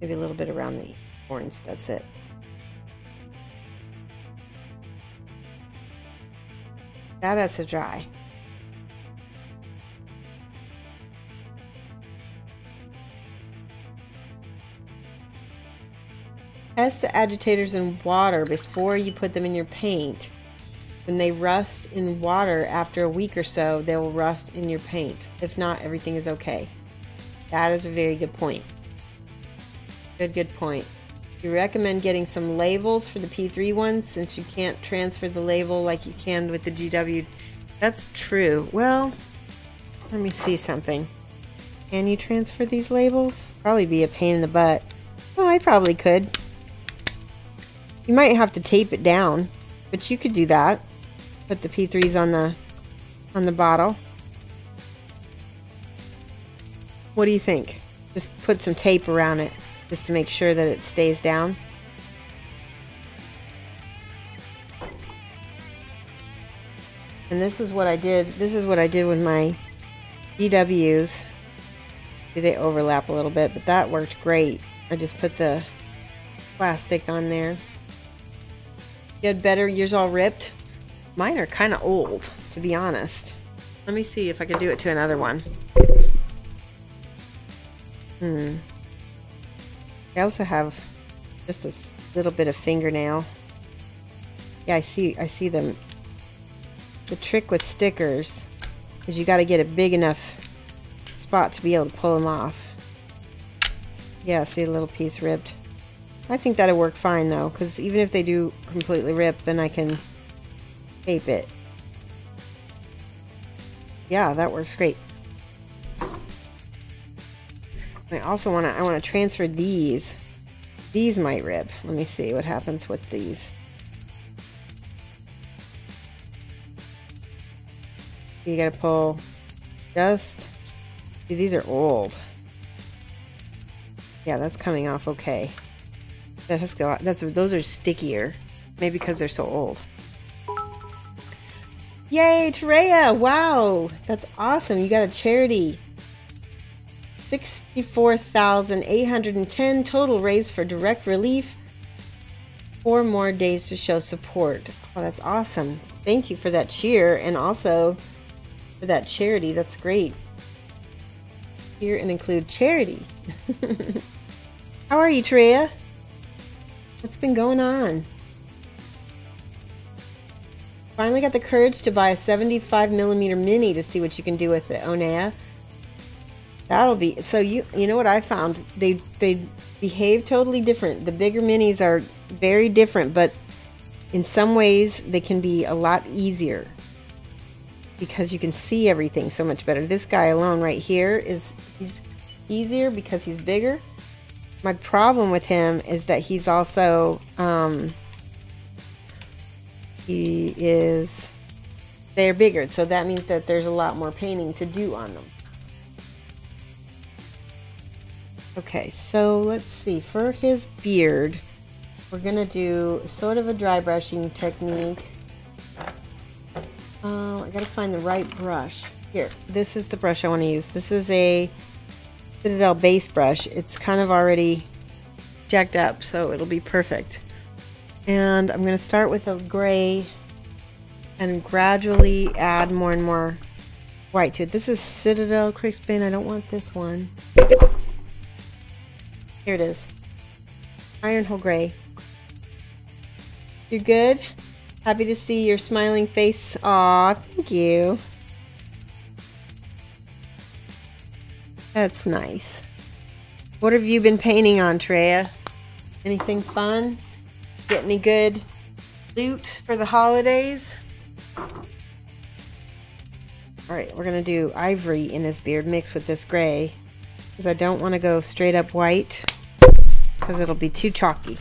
Maybe a little bit around the horns, that's it. That has to dry. Test the agitators in water before you put them in your paint. When they rust in water after a week or so, they will rust in your paint. If not, everything is okay. That is a very good point. Good point. You recommend getting some labels for the P3 ones since you can't transfer the label like you can with the GW. That's true. Well, let me see something. Can you transfer these labels? Probably be a pain in the butt. Oh, I probably could. You might have to tape it down, but you could do that. Put the P3s on the bottle. What do you think? Just put some tape around it just to make sure that it stays down. And this is what I did. This is what I did with my GWs. They overlap a little bit, but that worked great. I just put the plastic on there. You had better, yours all ripped. Mine are kind of old, to be honest. Let me see if I can do it to another one. I also have just a little bit of fingernail. Yeah, I see them. The trick with stickers is you got to get a big enough spot to be able to pull them off. Yeah, see a little piece ripped. I think that'll work fine though, because even if they do completely rip, then I can tape it. Yeah, that works great. I also want to transfer these. These might rip. Let me see what happens with these. You gotta pull just. See, these are old. Yeah, that's coming off okay. That has got, those are stickier. Maybe because they're so old. Yay, Terea! Wow, that's awesome. You got a charity. 64,810 total raised for direct relief. 4 more days to show support. Oh, that's awesome. Thank you for that cheer and also for that charity. That's great. Cheer and include charity. How are you, Terea? What's been going on? Finally got the courage to buy a 75mm mini to see what you can do with it, Onea. That'll be so. You know what I found? They behave totally different. The bigger minis are very different, but in some ways they can be a lot easier because you can see everything so much better. This guy alone right here he's easier because he's bigger. My problem with him is that he's also they're bigger, so that means that there's a lot more painting to do on them. Okay, so let's see, for his beard we're gonna do sort of a dry brushing technique. I gotta find the right brush. Here, this is the brush I want to use. This is a Citadel base brush. It's kind of already jacked up, so it'll be perfect. And I'm going to start with a gray and gradually add more and more white to it. This is Citadel Crispin. I don't want this one. Here it is. Iron Hole Gray. You're good? Happy to see your smiling face. Aw, thank you. That's nice. What have you been painting on, Treya? Anything fun? Get any good loot for the holidays? Alright, we're going to do ivory in his beard mixed with this gray. Because I don't want to go straight up white. Because it'll be too chalky.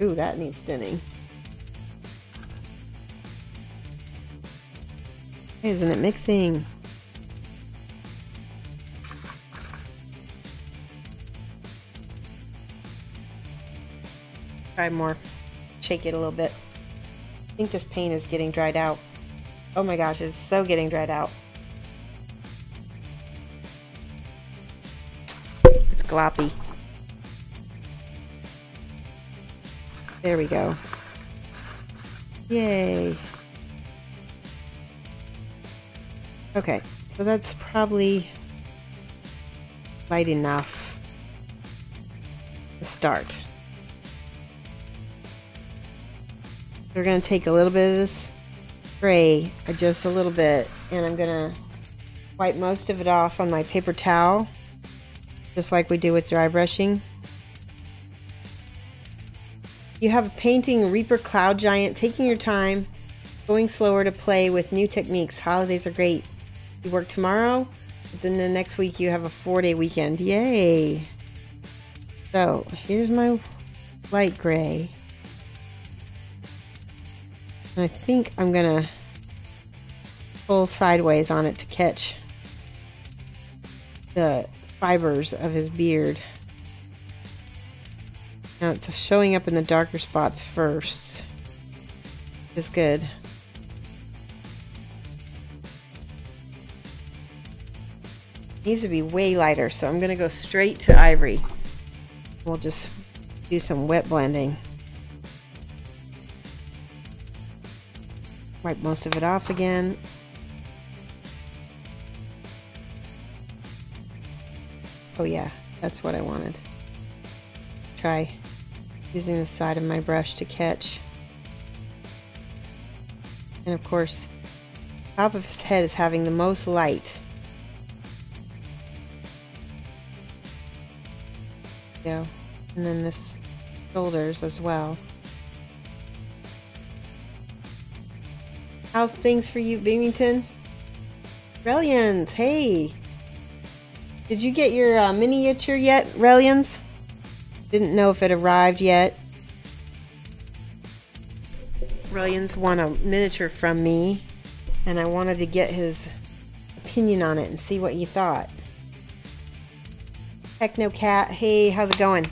Ooh, that needs thinning. Isn't it mixing? Try more. Shake it a little bit. I think this paint is getting dried out. Oh my gosh, it's so getting dried out. It's gloppy. There we go. Yay. Okay, so that's probably light enough to start. We're going to take a little bit of this gray, just a little bit, and I'm going to wipe most of it off on my paper towel, just like we do with dry brushing. You have a painting Reaper Cloud Giant, taking your time, going slower to play with new techniques. Holidays are great. You work tomorrow, but then the next week you have a 4-day weekend. Yay! So, here's my light gray. And I think I'm gonna pull sideways on it to catch the fibers of his beard. Now it's showing up in the darker spots first, which is good. Needs to be way lighter, so I'm gonna go straight to ivory. We'll just do some wet blending. Wipe most of it off again. Oh yeah, that's what I wanted. Try using the side of my brush to catch. And of course, top of his head is having the most light. Go. And then this shoulders as well. How's things for you, Binghamton? Relians, hey! Did you get your miniature yet, Relians? Didn't know if it arrived yet. Relians won a miniature from me, and I wanted to get his opinion on it and see what you thought. Technocat, hey, how's it going?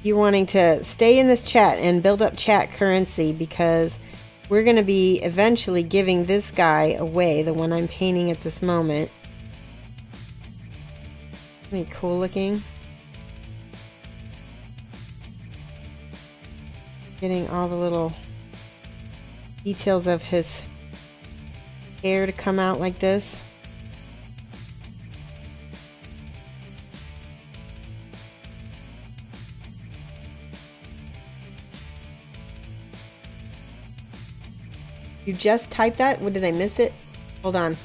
You wanting to stay in this chat and build up chat currency, because we're going to be eventually giving this guy away, the one I'm painting at this moment. Isn't he cool looking? Getting all the little details of his hair to come out like this. You just typed that? What, did I miss it? Hold on.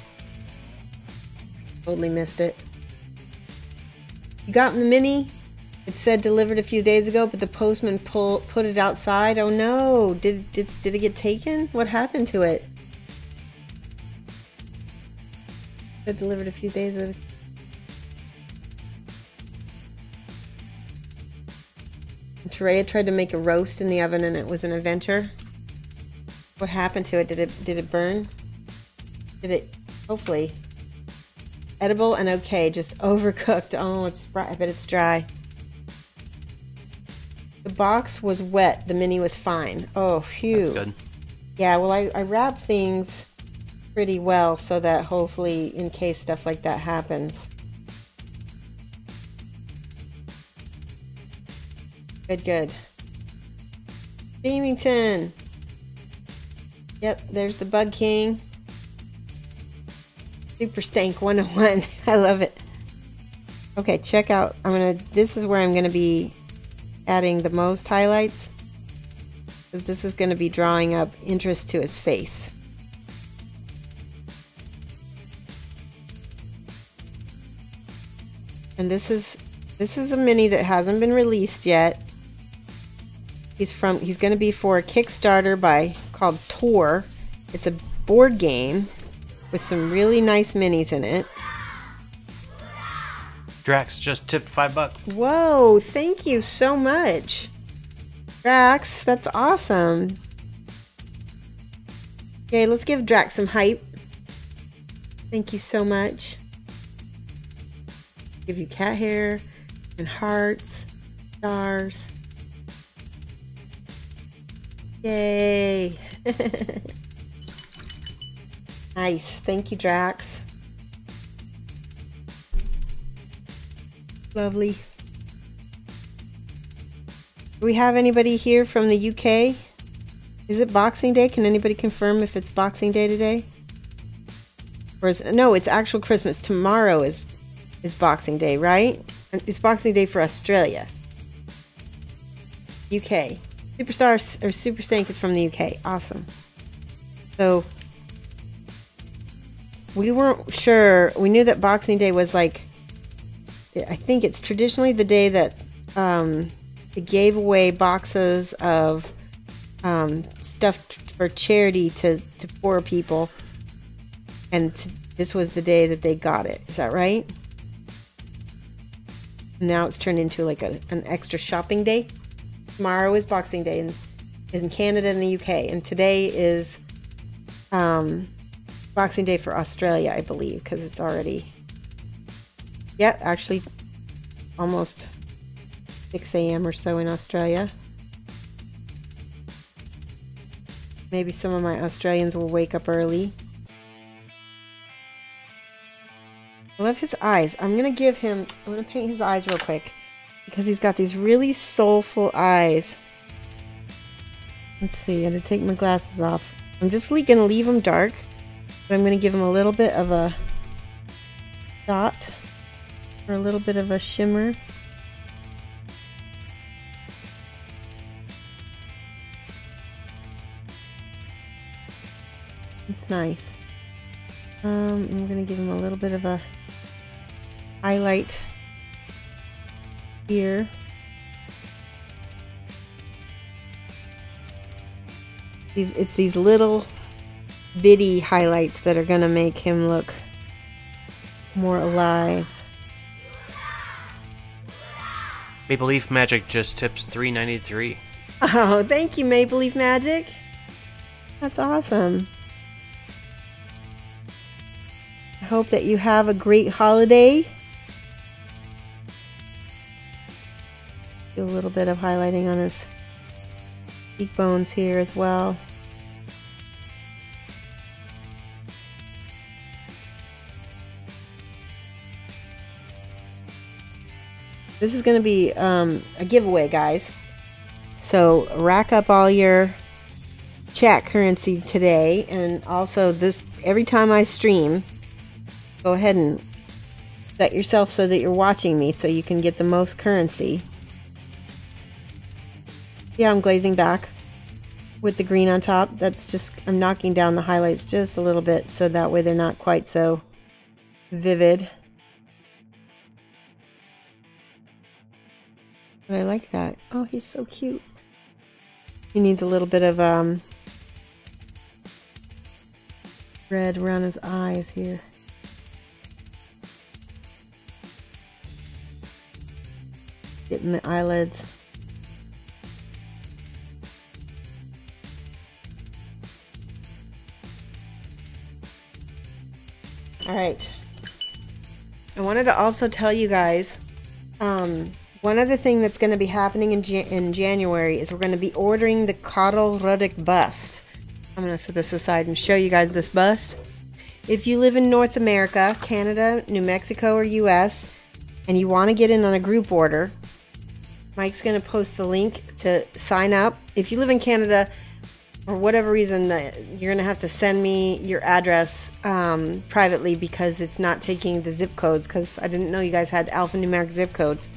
Totally missed it. You got the mini? It said delivered a few days ago, but the postman put it outside. Oh no! Did it get taken? What happened to it? It said delivered a few days ago. Terea tried to make a roast in the oven and it was an adventure. What happened to it? Did it burn? Did it? Hopefully. Edible and okay, just overcooked. Oh, I bet it's dry. The box was wet. The mini was fine. Oh, phew. That's good. Yeah, well, I wrap things pretty well so that hopefully in case stuff like that happens. Good. Beamington. Yep, there's the Bug King. Super Stank 101. I love it. Okay, check out. This is where I'm gonna be adding the most highlights, because this is gonna be drawing up interest to his face. And this is a mini that hasn't been released yet. He's going to be for a Kickstarter called Tor. It's a board game with some really nice minis in it. Drax just tipped $5. Whoa, thank you so much. Drax, that's awesome. Okay, let's give Drax some hype. Thank you so much. Give you cat hair and hearts, stars. Yay! Nice. Thank you, Drax. Lovely. Do we have anybody here from the UK? Is it Boxing Day? Can anybody confirm if it's Boxing Day today? Or no, it's actual Christmas. Tomorrow is Boxing Day, right? It's Boxing Day for Australia. UK. Superstar or Super Stank is from the UK. Awesome. So we weren't sure. We knew that Boxing Day was like, I think it's traditionally the day that they gave away boxes of stuff for charity to poor people, and this was the day that they got it. Is that right? Now it's turned into like an extra shopping day. Tomorrow is Boxing Day in Canada and the UK, and today is Boxing Day for Australia, I believe, because it's already, yeah, actually almost 6 a.m. or so in Australia. Maybe some of my Australians will wake up early. I love his eyes. I'm gonna paint his eyes real quick, because he's got these really soulful eyes. Let's see, I'm gonna take my glasses off. I'm just gonna leave them dark, but I'm gonna give him a little bit of a dot, or a little bit of a shimmer. It's nice. I'm gonna give him a little bit of a highlight here. It's these little bitty highlights that are gonna make him look more alive. Maple Leaf Magic just tips $3.93. Oh, thank you, Maple Leaf Magic. That's awesome. I hope that you have a great holiday. Do a little bit of highlighting on his cheekbones here as well. This is going to be a giveaway, guys. So rack up all your chat currency today, and also this every time I stream, go ahead and set yourself so that you're watching me so you can get the most currency. Yeah, I'm glazing back with the green on top. That's just, I'm knocking down the highlights just a little bit so that way they're not quite so vivid. But I like that. Oh, he's so cute. He needs a little bit of red around his eyes here. Getting the eyelids. All right. I wanted to also tell you guys, one other thing that's going to be happening in January is we're going to be ordering the Coddle Ruddick bust. I'm going to set this aside and show you guys this bust. If you live in North America, Canada, New Mexico, or US, and you want to get in on a group order, Mike's going to post the link to sign up. If you live in Canada, for whatever reason, you're going to have to send me your address privately because it's not taking the zip codes, because I didn't know you guys had alphanumeric zip codes.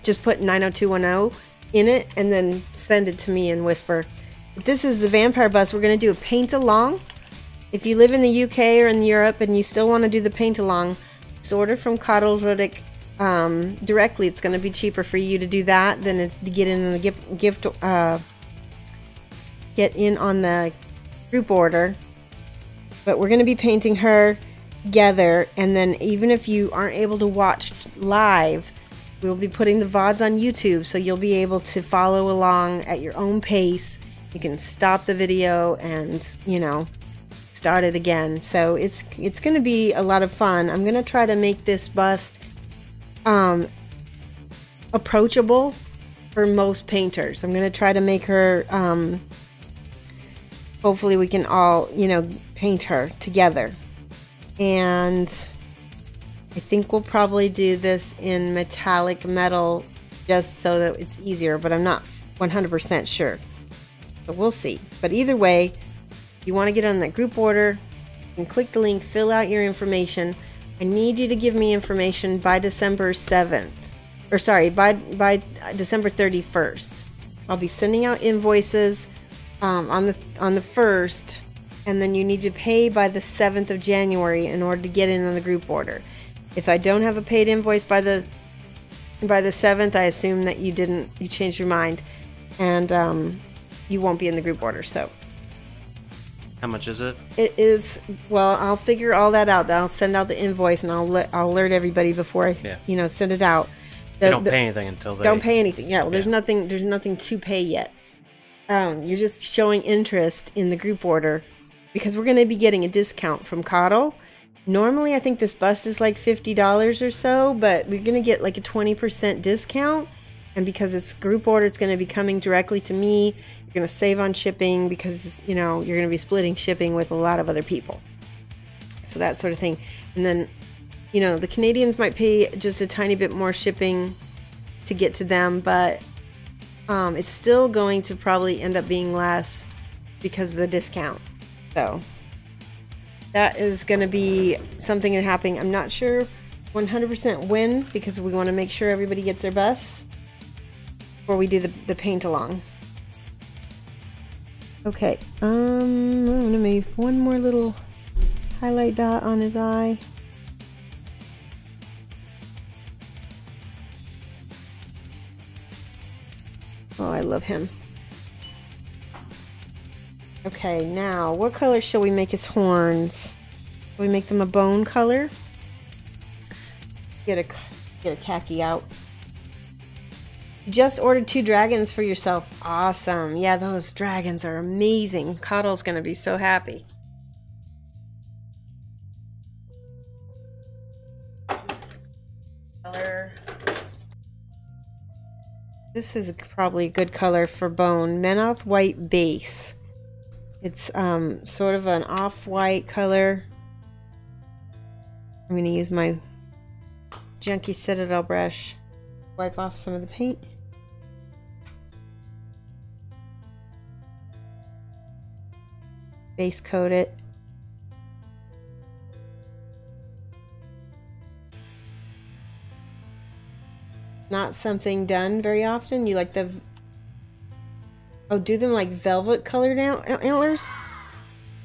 Just put 90210 in it and then send it to me and whisper. If this is the vampire bust, we're going to do a paint along. If you live in the UK or in Europe and you still want to do the paint along, just order from Coddle Ruddick directly. It's going to be cheaper for you to do that than it's to get in on the get in on the group order. But we're going to be painting her together, and then even if you aren't able to watch live, we'll be putting the VODs on YouTube, so you'll be able to follow along at your own pace. You can stop the video and, you know, start it again. So it's going to be a lot of fun. I'm going to try to make this bust approachable for most painters. I'm going to try to make her hopefully we can all, you know, paint her together. And I think we'll probably do this in metallic metal just so that it's easier, but I'm not 100% sure. So we'll see. But either way, if you want to get on that group order, you can click the link, fill out your information. I need you to give me information by December 7th. Or sorry, by December 31st. I'll be sending out invoices on the 1st, and then you need to pay by the 7th of January in order to get in on the group order. If I don't have a paid invoice by the 7th, I assume that you changed your mind, and you won't be in the group order. So how much is it? It is, well, I'll figure all that out. I'll send out the invoice, and I'll alert everybody before I you know, send it out. They don't pay anything until they don't pay anything. Yeah, well, there's nothing to pay yet. You're just showing interest in the group order because we're going to be getting a discount from Coddle. Normally, I think this bust is like $50 or so, but we're going to get like a 20% discount. And because it's group order, it's going to be coming directly to me. You're going to save on shipping because, you know, you're going to be splitting shipping with a lot of other people. So that sort of thing. And then, you know, the Canadians might pay just a tiny bit more shipping to get to them, but it's still going to probably end up being less because of the discount. So that is going to be something that's happening. I'm not sure 100% when, because we want to make sure everybody gets their bus before we do the paint along. Okay, I'm going to make one more little highlight dot on his eye. Oh, I love him. Okay, now, what color shall we make his horns? Shall we make them a bone color? Get a khaki out. You just ordered 2 dragons for yourself. Awesome. Yeah, those dragons are amazing. Coddle's gonna be so happy. Color. This is probably a good color for bone. Menoth white base. It's sort of an off-white color. I'm going to use my Junkie Citadel brush. Wipe off some of the paint. Base coat it. Not something done very often. You like the... Oh, do them like velvet colored antlers?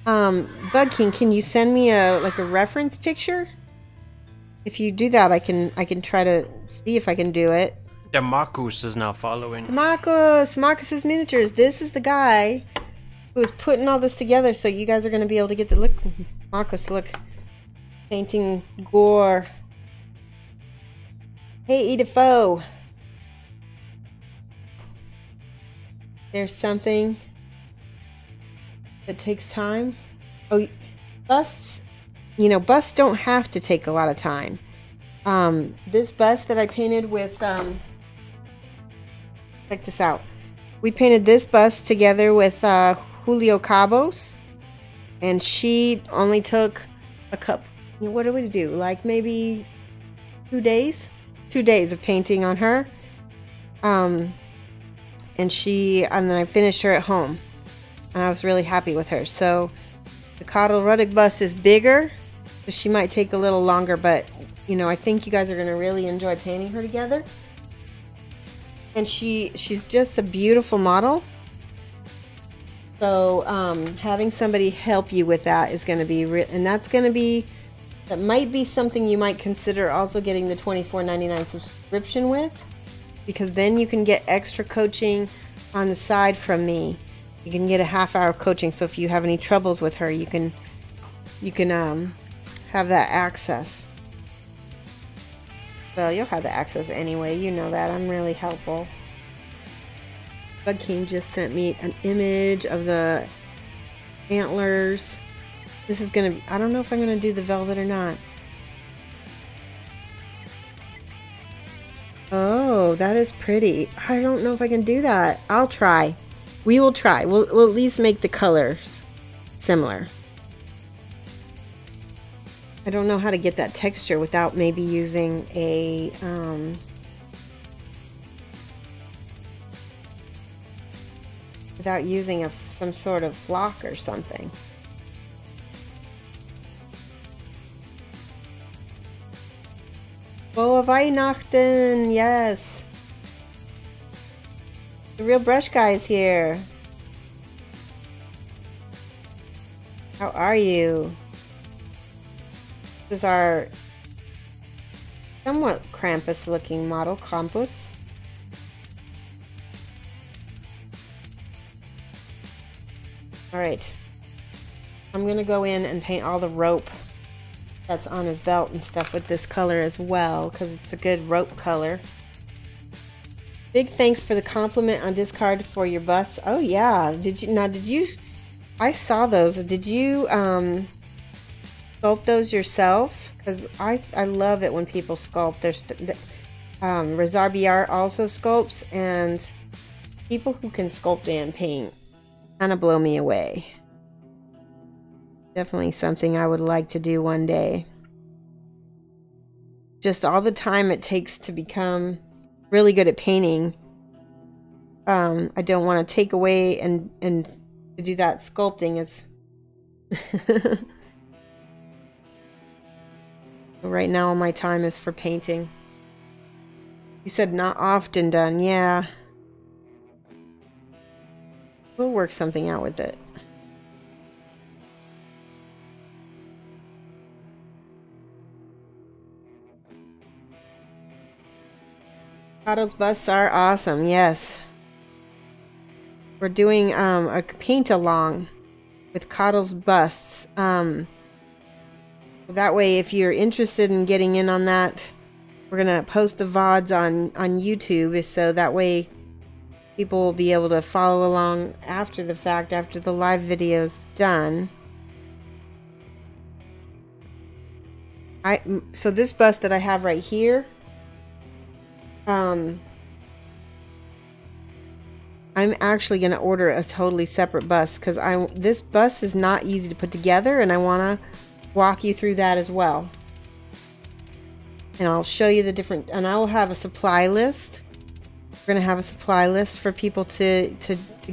Bug King, can you send me a reference picture? If you do that, I can try to see if I can do it. Marcus is now following. Marcus's Miniatures. This is the guy who was putting all this together, so you guys are going to be able to get the look. Marcus, look. Painting gore. Hey, Edifo. There's something that takes time. Oh, busts. You know, busts don't have to take a lot of time. This bust that I painted with, check this out. We painted this bust together with Julio Cabos, and she only took a cup. What did we do? Like maybe 2 days? 2 days of painting on her. And then I finished her at home, and I was really happy with her. So the Coddle Ruddick bust is bigger, so she might take a little longer, but you know, I think you guys are going to really enjoy painting her together. And she's just a beautiful model. So having somebody help you with that is going to be, that might be something you might consider also getting the $24.99 subscription with, because then you can get extra coaching on the side from me. You can get a half-hour coaching, so if you have any troubles with her, you can have that access. Well, you'll have the access anyway, you know that. I'm really helpful. Bug King just sent me an image of the antlers. This is gonna, I don't know if I'm gonna do the velvet or not. Oh, that is pretty. I don't know if I can do that. I'll try. We will try. We'll at least make the colors similar. I don't know how to get that texture without maybe using a some sort of flock or something. Boa Weihnachten, yes. The real brush guy is here. How are you? This is our somewhat Krampus looking model, Krampus. Alright. I'm going to go in and paint all the rope that's on his belt and stuff with this color as well, because it's a good rope color. Big thanks for the compliment on Discard for your bust. Oh yeah, did you, I saw those. Did you, sculpt those yourself? Because I love it when people sculpt their Razar also sculpts, and people who can sculpt and paint kind of blow me away. Definitely something I would like to do one day. Just all the time it takes to become really good at painting. I don't want to take away and to do that sculpting is right now all my time is for painting. You said not often done. Yeah. We'll work something out with it. Coddle's busts are awesome, yes. We're doing a paint along with Coddle's busts. That way, if you're interested in getting in on that, we're gonna post the VODs on YouTube, so that way people will be able to follow along after the fact, after the live video's done. So this bust that I have right here, I'm actually going to order a totally separate bust, because this bust is not easy to put together, and I want to walk you through that as well. And I'll show you the different, and I will have a supply list. We're going to have a supply list for people to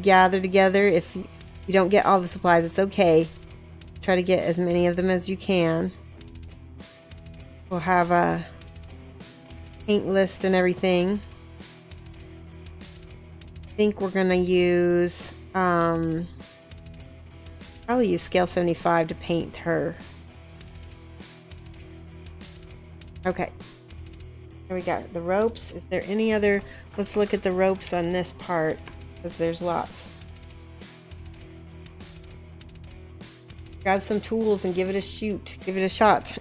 gather together. If you don't get all the supplies, it's okay. Try to get as many of them as you can. We'll have a paint list and everything. I think we're gonna use probably use scale 75 to paint her. Okay. Here we got the ropes. Is there any other? Let's look at the ropes on this part, because there's lots. Grab some tools and give it a shoot. Give it a shot.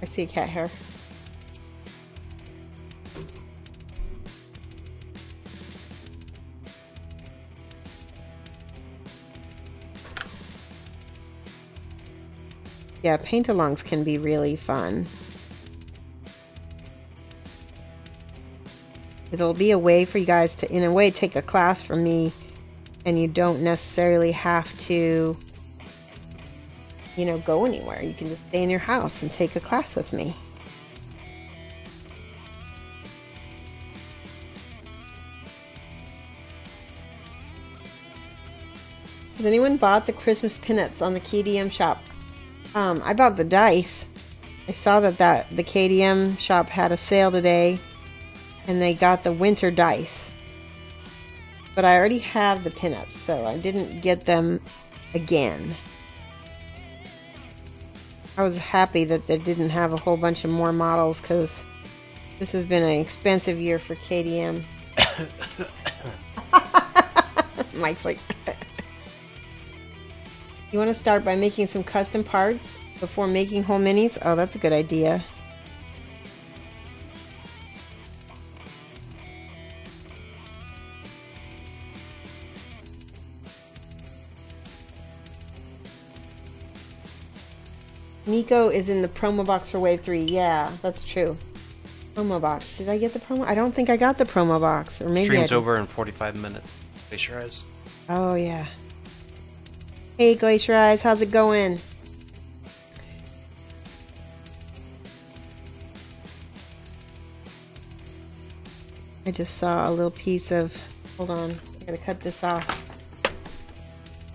I see a cat hair. Yeah, paint-alongs can be really fun. It'll be a way for you guys to, in a way, take a class from me, and you don't necessarily have to, you know, go anywhere. You can just stay in your house and take a class with me. Has anyone bought the Christmas pinups on the KDM shop? I bought the dice. I saw that the KDM shop had a sale today, and they got the winter dice. But I already have the pinups, so I didn't get them again. I was happy that they didn't have a whole bunch of more models, because this has been an expensive year for KDM. Mike's like... You want to start by making some custom parts before making whole minis? Oh, that's a good idea. Nico is in the promo box for Wave 3. Yeah, that's true. Promo box. Did I get the promo? I don't think I got the promo box. Or maybe Stream's over in 45 minutes. Glacier Eyes. Oh, yeah. Hey, Glacier Eyes. How's it going? I just saw a little piece of... Hold on. I gotta cut this off.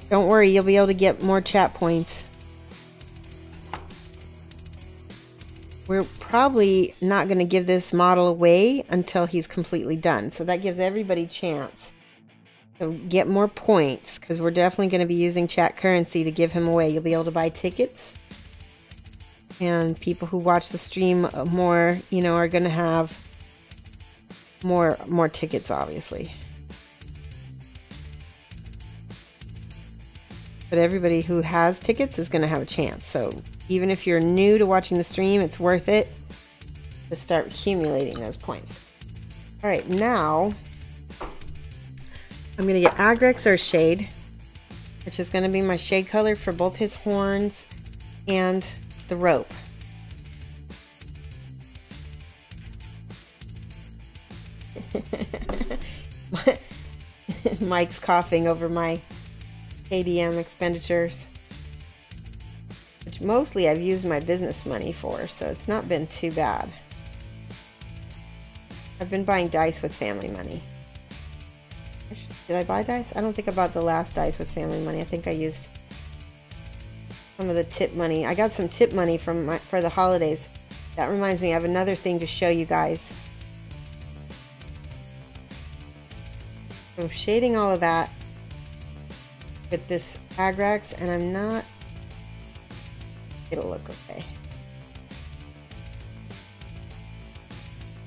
Don't worry. You'll be able to get more chat points. We're probably not going to give this model away until he's completely done. So that gives everybody a chance to get more points, because we're definitely going to be using chat currency to give him away. You'll be able to buy tickets. And people who watch the stream more, you know, are going to have more tickets, obviously. But everybody who has tickets is going to have a chance. So even if you're new to watching the stream, it's worth it to start accumulating those points. All right, now I'm going to get Agrex or Shade, which is going to be my shade color for both his horns and the rope. Mike's coughing over my KDM expenditures, which mostly I've used my business money for, so it's not been too bad. I've been buying dice with family money. Did I buy dice? I don't think I bought the last dice with family money. I think I used some of the tip money. I got some tip money from for the holidays. That reminds me, I have another thing to show you guys. I'm shading all of that with this Agrax, and I'm not... It'll look okay.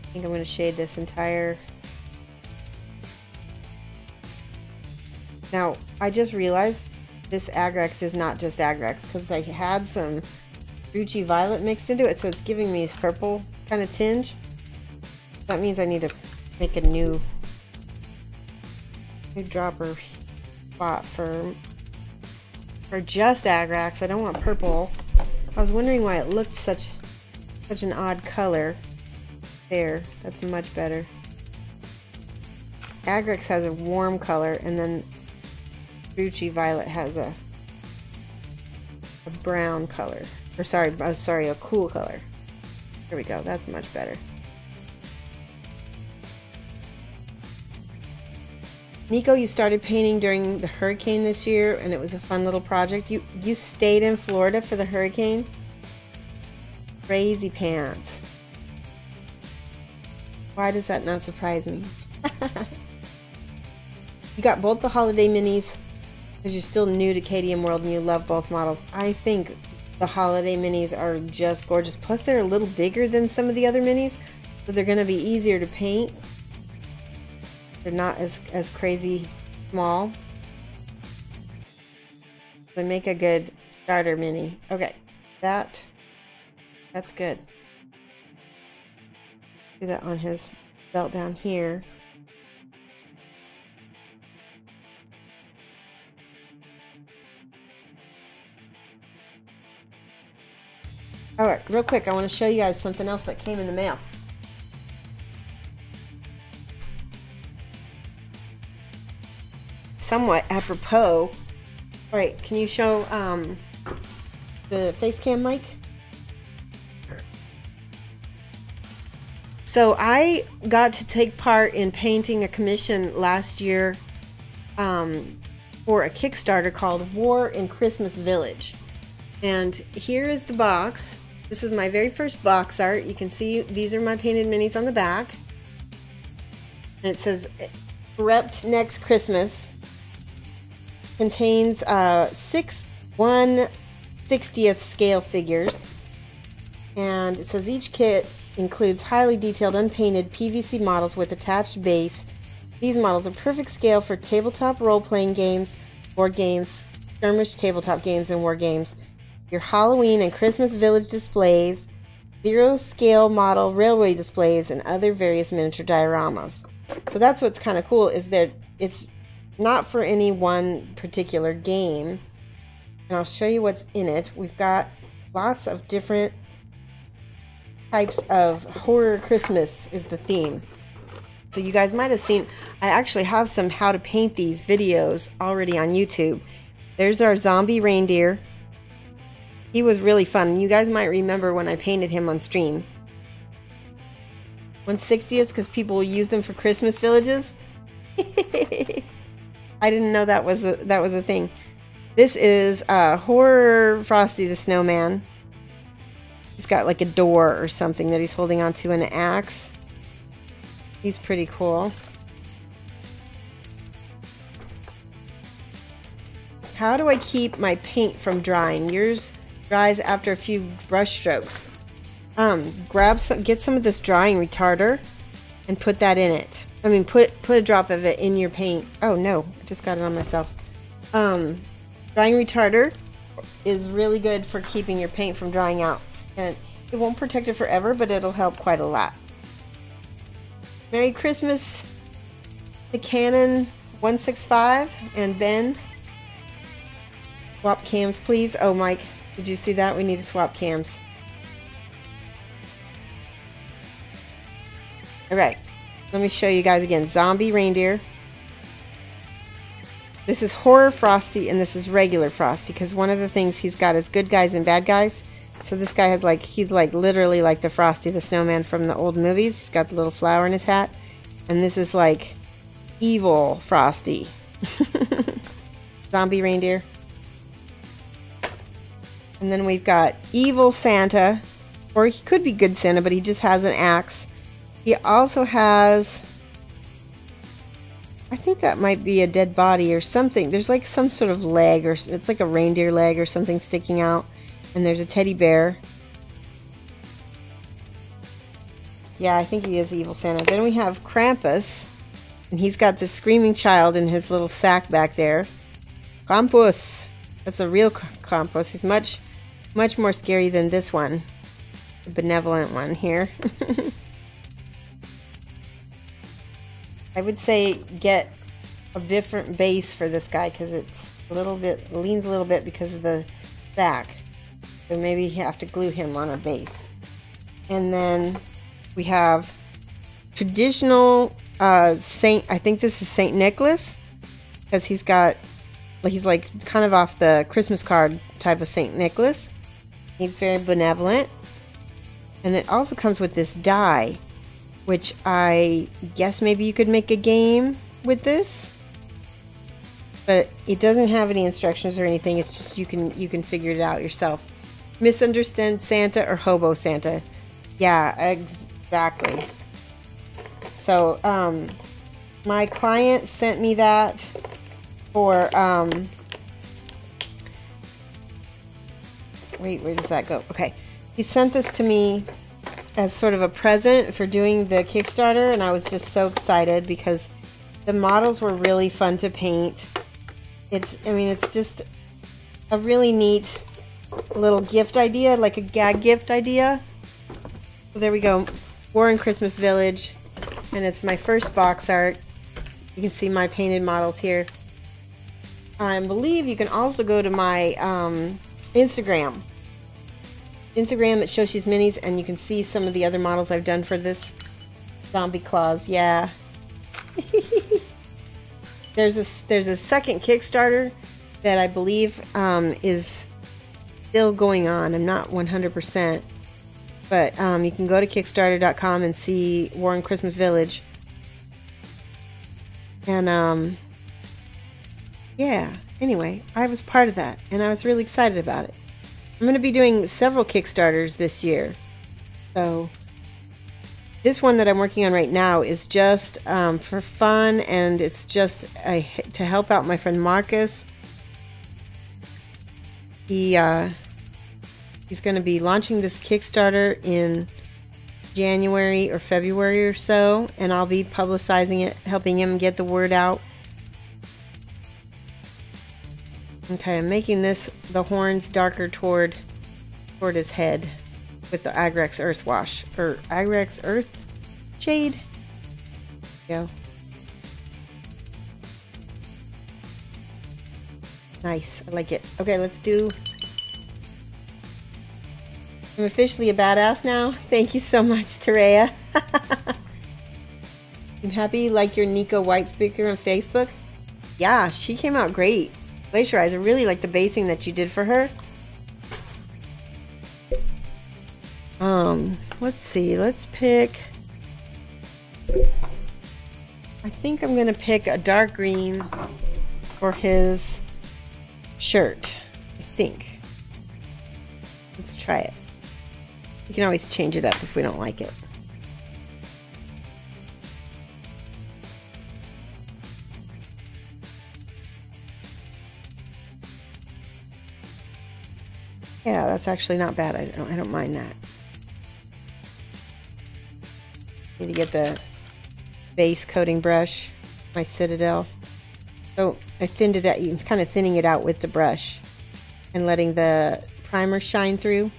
I think I'm going to shade this entire... Now, I just realized this Agrax is not just Agrax, because I had some Ruchi Violet mixed into it, so it's giving me this purple kind of tinge. That means I need to make a new dropper spot for just Agrax. I don't want purple. I was wondering why it looked such an odd color. There, that's much better. Agrax has a warm color, and then Ruchi Violet has a brown color. Or sorry, a cool color. There we go. That's much better. Nico, you started painting during the hurricane this year, and it was a fun little project. You stayed in Florida for the hurricane? Crazy pants. Why does that not surprise me? You got both the holiday minis because you're still new to KDM World and you love both models. I think the holiday minis are just gorgeous. Plus they're a little bigger than some of the other minis, so they're going to be easier to paint. They're not as crazy small. They make a good starter mini. Okay, that's good. Do that on his belt down here. Alright, real quick, I want to show you guys something else that came in the mail. Somewhat apropos. Alright, can you show the face cam mic? So I got to take part in painting a commission last year for a Kickstarter called War in Christmas Village. And here is the box. This is my very first box art. You can see these are my painted minis on the back. And it says, Repped Next Christmas. Contains 6 1/60th scale figures. And it says each kit includes highly detailed unpainted PVC models with attached base. These models are perfect scale for tabletop role-playing games, board games, skirmish tabletop games, and war games. Your Halloween and Christmas village displays, 0 scale model railway displays, and other various miniature dioramas. So that's what's kind of cool, is that it's not for any one particular game. And I'll show you what's in it. We've got lots of different types of horror. Christmas is the theme. So you guys might have seen, I actually have some how to paint these videos already on YouTube. There's our zombie reindeer. He was really fun. You guys might remember when I painted him on stream. 1/60th because people use them for Christmas villages. I didn't know that was a thing. This is Horror Frosty the Snowman. He's got like a door or something that he's holding onto, an axe. He's pretty cool. How do I keep my paint from drying? Yours dries after a few brush strokes. Get some of this drying retarder and put that in it. I mean, put a drop of it in your paint. Oh no, I just got it on myself. Drying retarder is really good for keeping your paint from drying out, and it won't protect it forever, but it'll help quite a lot. Merry Christmas to Canon 165 and Ben. Swap cams, please. Oh, Mike, did you see that? We need to swap cams. Alright, let me show you guys again. Zombie reindeer. This is Horror Frosty and this is regular Frosty, because one of the things he's got is good guys and bad guys. So this guy has he's literally like the Frosty the Snowman from the old movies. He's got the little flower in his hat. And this is like evil Frosty. Zombie reindeer. And then we've got evil Santa, or he could be good Santa, but he just has an axe. He also has, I think that might be a dead body or something. There's like some sort of leg, or it's like a reindeer leg or something sticking out. And there's a teddy bear. Yeah, I think he is evil Santa. Then we have Krampus, and he's got this screaming child in his little sack back there. Krampus. That's a real Krampus. He's much more scary than this one. The benevolent one here. I would say get a different base for this guy because it's leans a little bit because of the sack. So maybe you have to glue him on a base. And then we have traditional Saint, I think this is Saint Nicholas, because he's like kind of off the Christmas card type of Saint Nicholas. He's very benevolent. And it also comes with this die, which I guess maybe you could make a game with this. But it doesn't have any instructions or anything. It's just you can figure it out yourself. Misunderstand Santa or Hobo Santa. Yeah, exactly. So, my client sent me that wait, where does that go? Okay. He sent this to me as sort of a present for doing the Kickstarter, and I was just so excited because the models were really fun to paint. It's just a really neat little gift idea, like a gag gift idea. So there we go. War and Christmas Village, and it's my first box art. You can see my painted models here. I believe you can also go to my Instagram at Shoshie's Minis, and you can see some of the other models I've done for this zombie claws. Yeah. There's a second Kickstarter that I believe is still going on. I'm not 100%, but you can go to kickstarter.com and see War and Christmas Village. And yeah, anyway, I was part of that, and I was really excited about it. I'm going to be doing several Kickstarters this year. So this one that I'm working on right now is just for fun, and it's just to help out my friend Marcus. He's going to be launching this Kickstarter in January or February or so, and I'll be publicizing it, helping him get the word out. Okay, I'm making the horns darker toward his head with the Agrex Earth Wash, or Agrex Earth Shade. Go. Nice, I like it. Okay, let's do... I'm officially a badass now. Thank you so much, Terea. I'm happy you like your Nico White speaker on Facebook. Yeah, she came out great. Glacier Eyes, I really like the basing that you did for her. Let's see, let's pick... I think I'm gonna pick a dark green for his shirt. I think. Let's try it. You can always change it up if we don't like it. Yeah, that's actually not bad. I don't mind that. Need to get the base coating brush, my Citadel. So I thinned it out. You're kind of thinning it out with the brush and letting the primer shine through.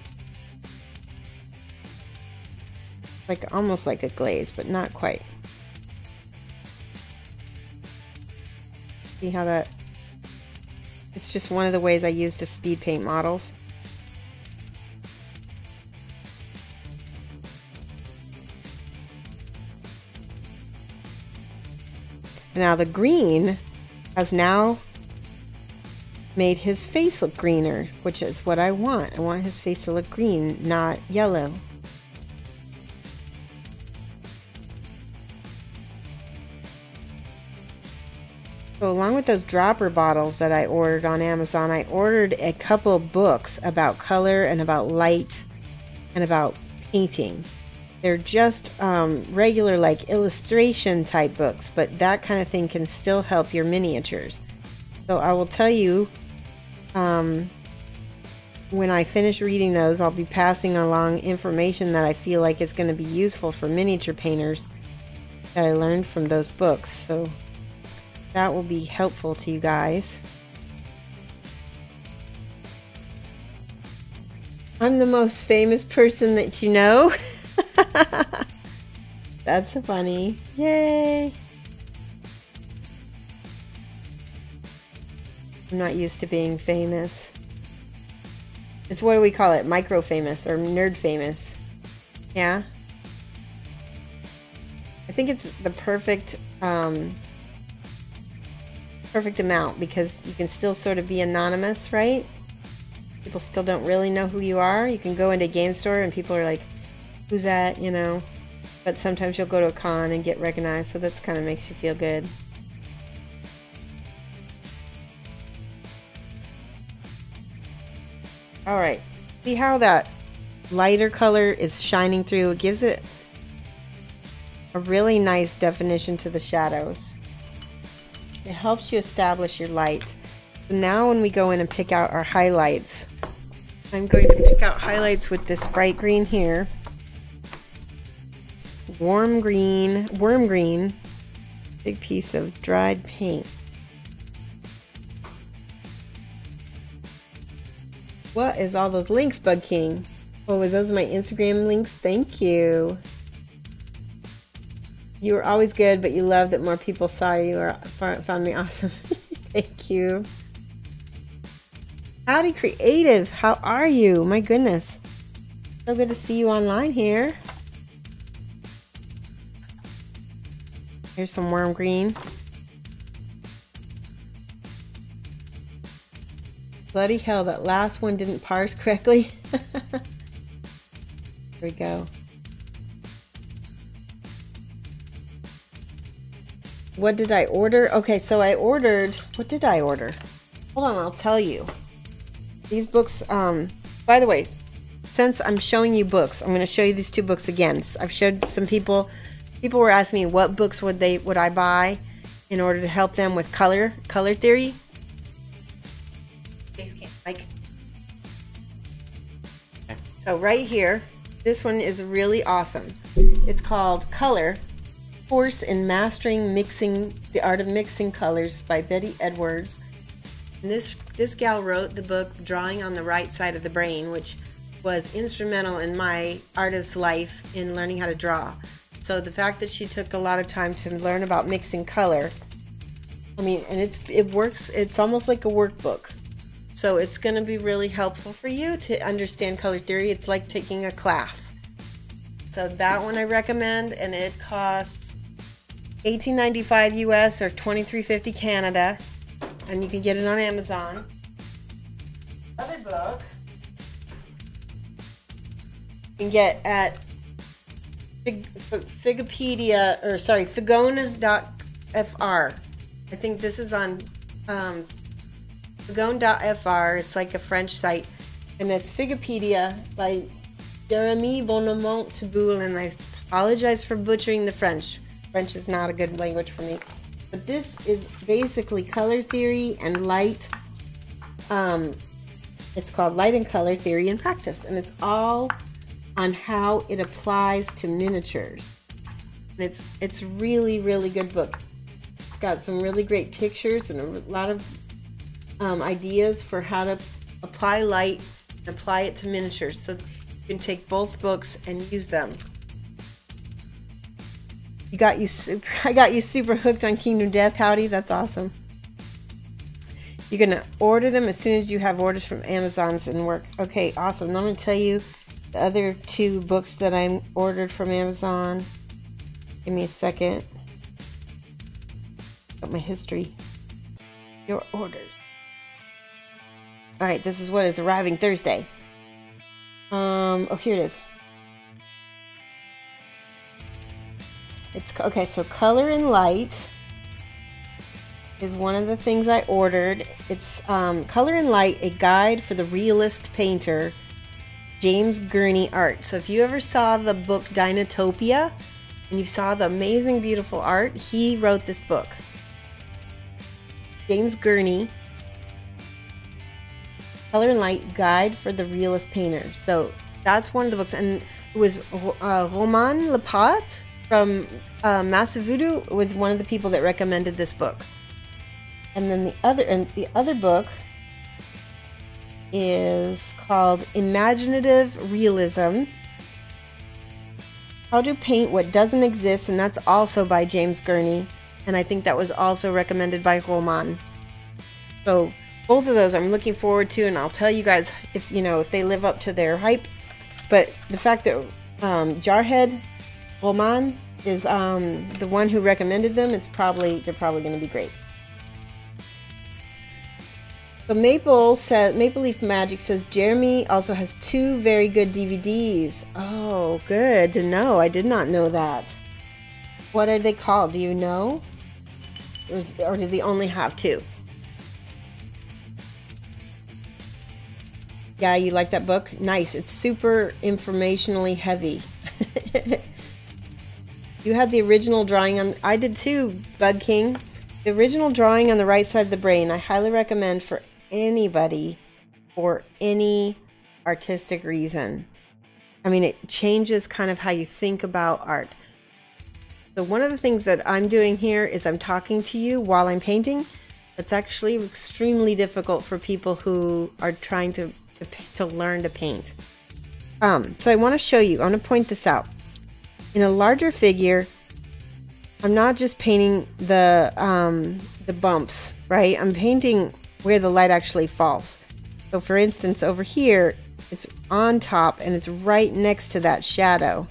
Like almost like a glaze, but not quite. See how that? It's just one of the ways I use to speed paint models. Now the green has now made his face look greener, which is what I want. I want his face to look green, not yellow. So along with those dropper bottles that I ordered on Amazon, I ordered a couple of books about color and about light and about painting. They're just regular, like illustration type books, but that kind of thing can still help your miniatures. So I will tell you, when I finish reading those, I'll be passing along information that I feel like is going to be useful for miniature painters that I learned from those books. So that will be helpful to you guys. I'm the most famous person that you know. That's funny. Yay! I'm not used to being famous. It's, what do we call it? Micro famous or nerd famous. Yeah? I think it's the perfect perfect amount, because you can still sort of be anonymous, right? People still don't really know who you are. You can go into a game store and people are like, who's that, you know? But sometimes you'll go to a con and get recognized, so that's kind of makes you feel good. Alright, see how that lighter color is shining through? It gives it a really nice definition to the shadows. It helps you establish your light. So now when we go in and pick out our highlights, I'm going to pick out highlights with this bright green here. Warm green, worm green. Big piece of dried paint. What is all those links, Bug King? Oh, those are my Instagram links. Thank you. You were always good, but you love that more people saw you or found me awesome. Thank you. Howdy, Creative. How are you? My goodness. So good to see you online here. Here's some worm green. Bloody hell, that last one didn't parse correctly. Here we go. What did I order? Okay, so I ordered, what did I order? Hold on, I'll tell you. These books, by the way, since I'm showing you books, I'm going to show you these two books again. I've showed some people were asking me what books would I buy in order to help them with color theory. So right here, this one is really awesome. It's called Color, Course in Mastering the Art of Mixing Colors by Betty Edwards. And this gal wrote the book Drawing on the Right Side of the Brain, which was instrumental in my artist's life in learning how to draw. So the fact that she took a lot of time to learn about mixing color, I mean, and it works, it's almost like a workbook. So it's going to be really helpful for you to understand color theory. It's like taking a class. So that one I recommend, and it costs $18.95 US or $23.50 Canada, and you can get it on Amazon. Other book you can get at Figopedia, or sorry, Figone.fr. I think this is on Figone.fr. It's like a French site, and it's Figopedia by Jeremy Bonamont Taboul, and I apologize for butchering the French. French is not a good language for me. But this is basically color theory and light. It's called Light and Color Theory and Practice, and it's all on how it applies to miniatures. And it's really, really good book. It's got some really great pictures and a lot of ideas for how to apply light and apply it to miniatures. So you can take both books and use them. I got you super hooked on Kingdom Death. Howdy, that's awesome. You're gonna order them as soon as you have orders from Amazon's and work. Okay, awesome. Now I'm gonna tell you the other two books that I ordered from Amazon. Give me a second. Got my history. Your orders. All right, this is what is arriving Thursday. Oh, here it is. It's okay. So Color and Light is one of the things I ordered. It's Color and Light, a guide for the realist painter, James Gurney art. So if you ever saw the book Dinotopia and you saw the amazing, beautiful art, he wrote this book. James Gurney, Color and Light Guide for the Realist Painter. So that's one of the books, and it was Roman Lepat from Massive Voodoo was one of the people that recommended this book. And then the other book is called Imaginative Realism: How to Paint What Doesn't Exist, and that's also by James Gurney, and I think that was also recommended by Roman. So both of those I'm looking forward to, and I'll tell you guys if they live up to their hype. But the fact that Jarhead Roman is the one who recommended them, they're probably going to be great. So Maple Leaf Magic says Jeremy also has 2 very good DVDs. Oh, good to know. I did not know that. What are they called? Do you know? Or does he only have 2? Yeah, you like that book? Nice. It's super informationally heavy. You had the original drawing on... I did too, Bud King. The original drawing on the right side of the brain, I highly recommend for anybody or any artistic reason. I mean, it changes kind of how you think about art. So one of the things that I'm doing here is I'm talking to you while I'm painting. It's actually extremely difficult for people who are trying to learn to paint. So I want to show you, I want to point this out. In a larger figure, I'm not just painting the bumps, right? I'm painting where the light actually falls. So for instance, over here, it's on top and it's right next to that shadow.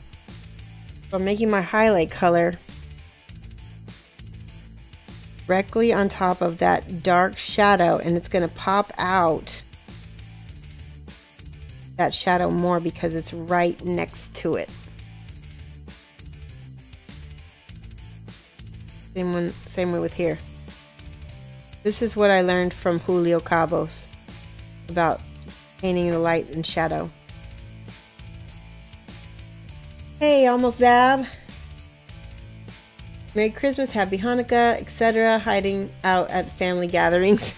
So I'm making my highlight color directly on top of that dark shadow, and it's going to pop out that shadow more because it's right next to it. Same way with here. This is what I learned from Julio Cabos about painting the light and shadow. Hey, almost Zab. Merry Christmas, Happy Hanukkah, etc. Hiding out at family gatherings.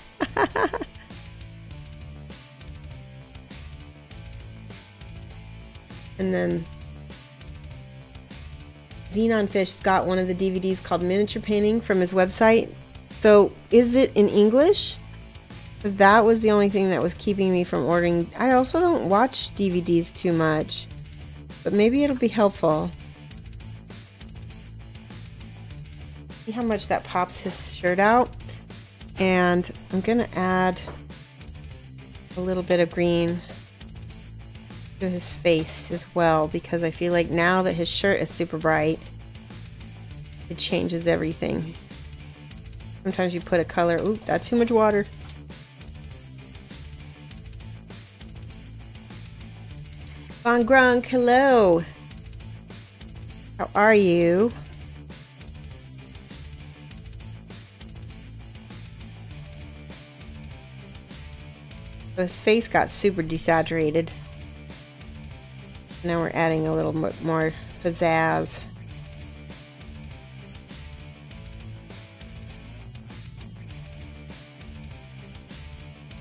And then Xenon Fish got one of the DVDs called Miniature Painting from his website. So is it in English? Because that was the only thing that was keeping me from ordering. I also don't watch DVDs too much, but maybe it'll be helpful. See how much that pops his shirt out. And I'm gonna add a little bit of green to his face as well, because I feel like now that his shirt is super bright, it changes everything. Sometimes you put a color, ooh, that's too much water. Von Grunk, hello. How are you? So his face got super desaturated. Now we're adding a little more pizzazz.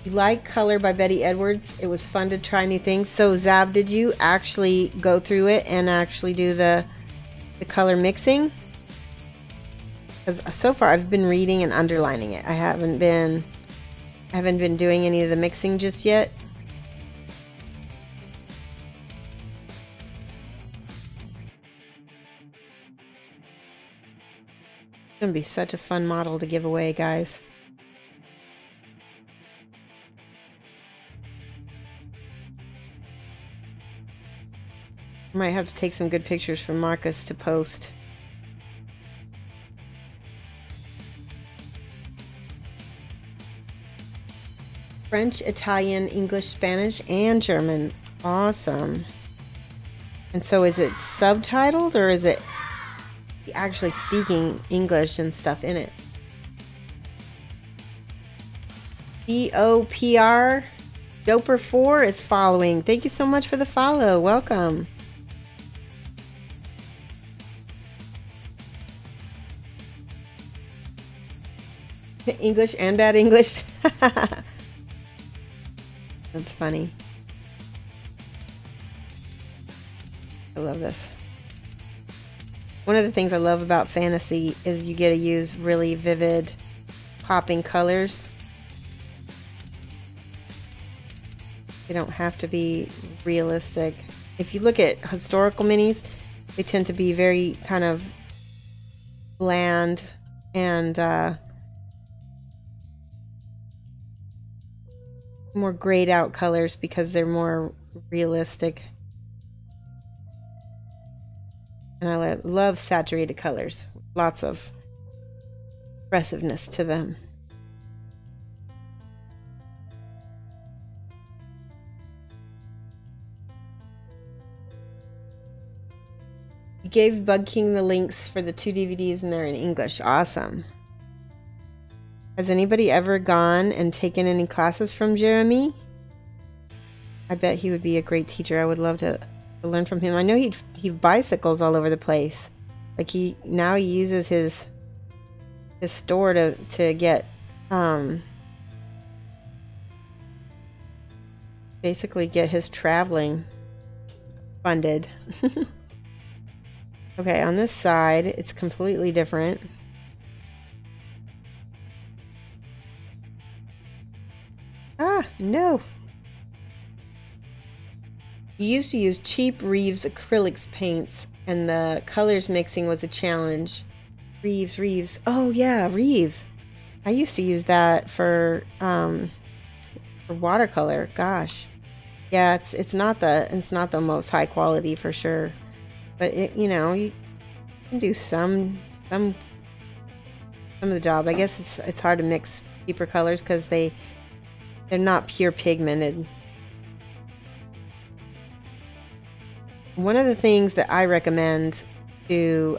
You like Color by Betty Edwards? It was fun to try new things. So Zab, did you actually go through it and actually do the color mixing? Because so far I've been reading and underlining it. I haven't been doing any of the mixing just yet. It's gonna be such a fun model to give away, guys. I might have to take some good pictures for Marcus to post. French, Italian, English, Spanish, and German. Awesome. And so is it subtitled, or is it actually speaking English and stuff in it? DOPR Doper4 is following. Thank you so much for the follow. Welcome. English and bad English. That's funny. I love this. One of the things I love about fantasy is you get to use really vivid, popping colors. They don't have to be realistic. If you look at historical minis, they tend to be very kind of bland and more grayed out colors because they're more realistic. And I love saturated colors. Lots of expressiveness to them. You gave Bug King the links for the 2 DVDs and they're in English. Awesome. Has anybody ever gone and taken any classes from Jeremy? I bet he would be a great teacher. I would love to learn from him. I know he bicycles all over the place. Like he uses his store to get basically get his traveling funded. Okay, on this side, it's completely different. Ah, no. You used to use cheap Reeves acrylics paints, and the colors mixing was a challenge. Reeves. Oh yeah, Reeves. I used to use that for watercolor. Gosh. Yeah, it's not the most high quality for sure. But it, you know, you can do some of the job. I guess it's hard to mix deeper colors because they're not pure pigmented. One of the things that I recommend to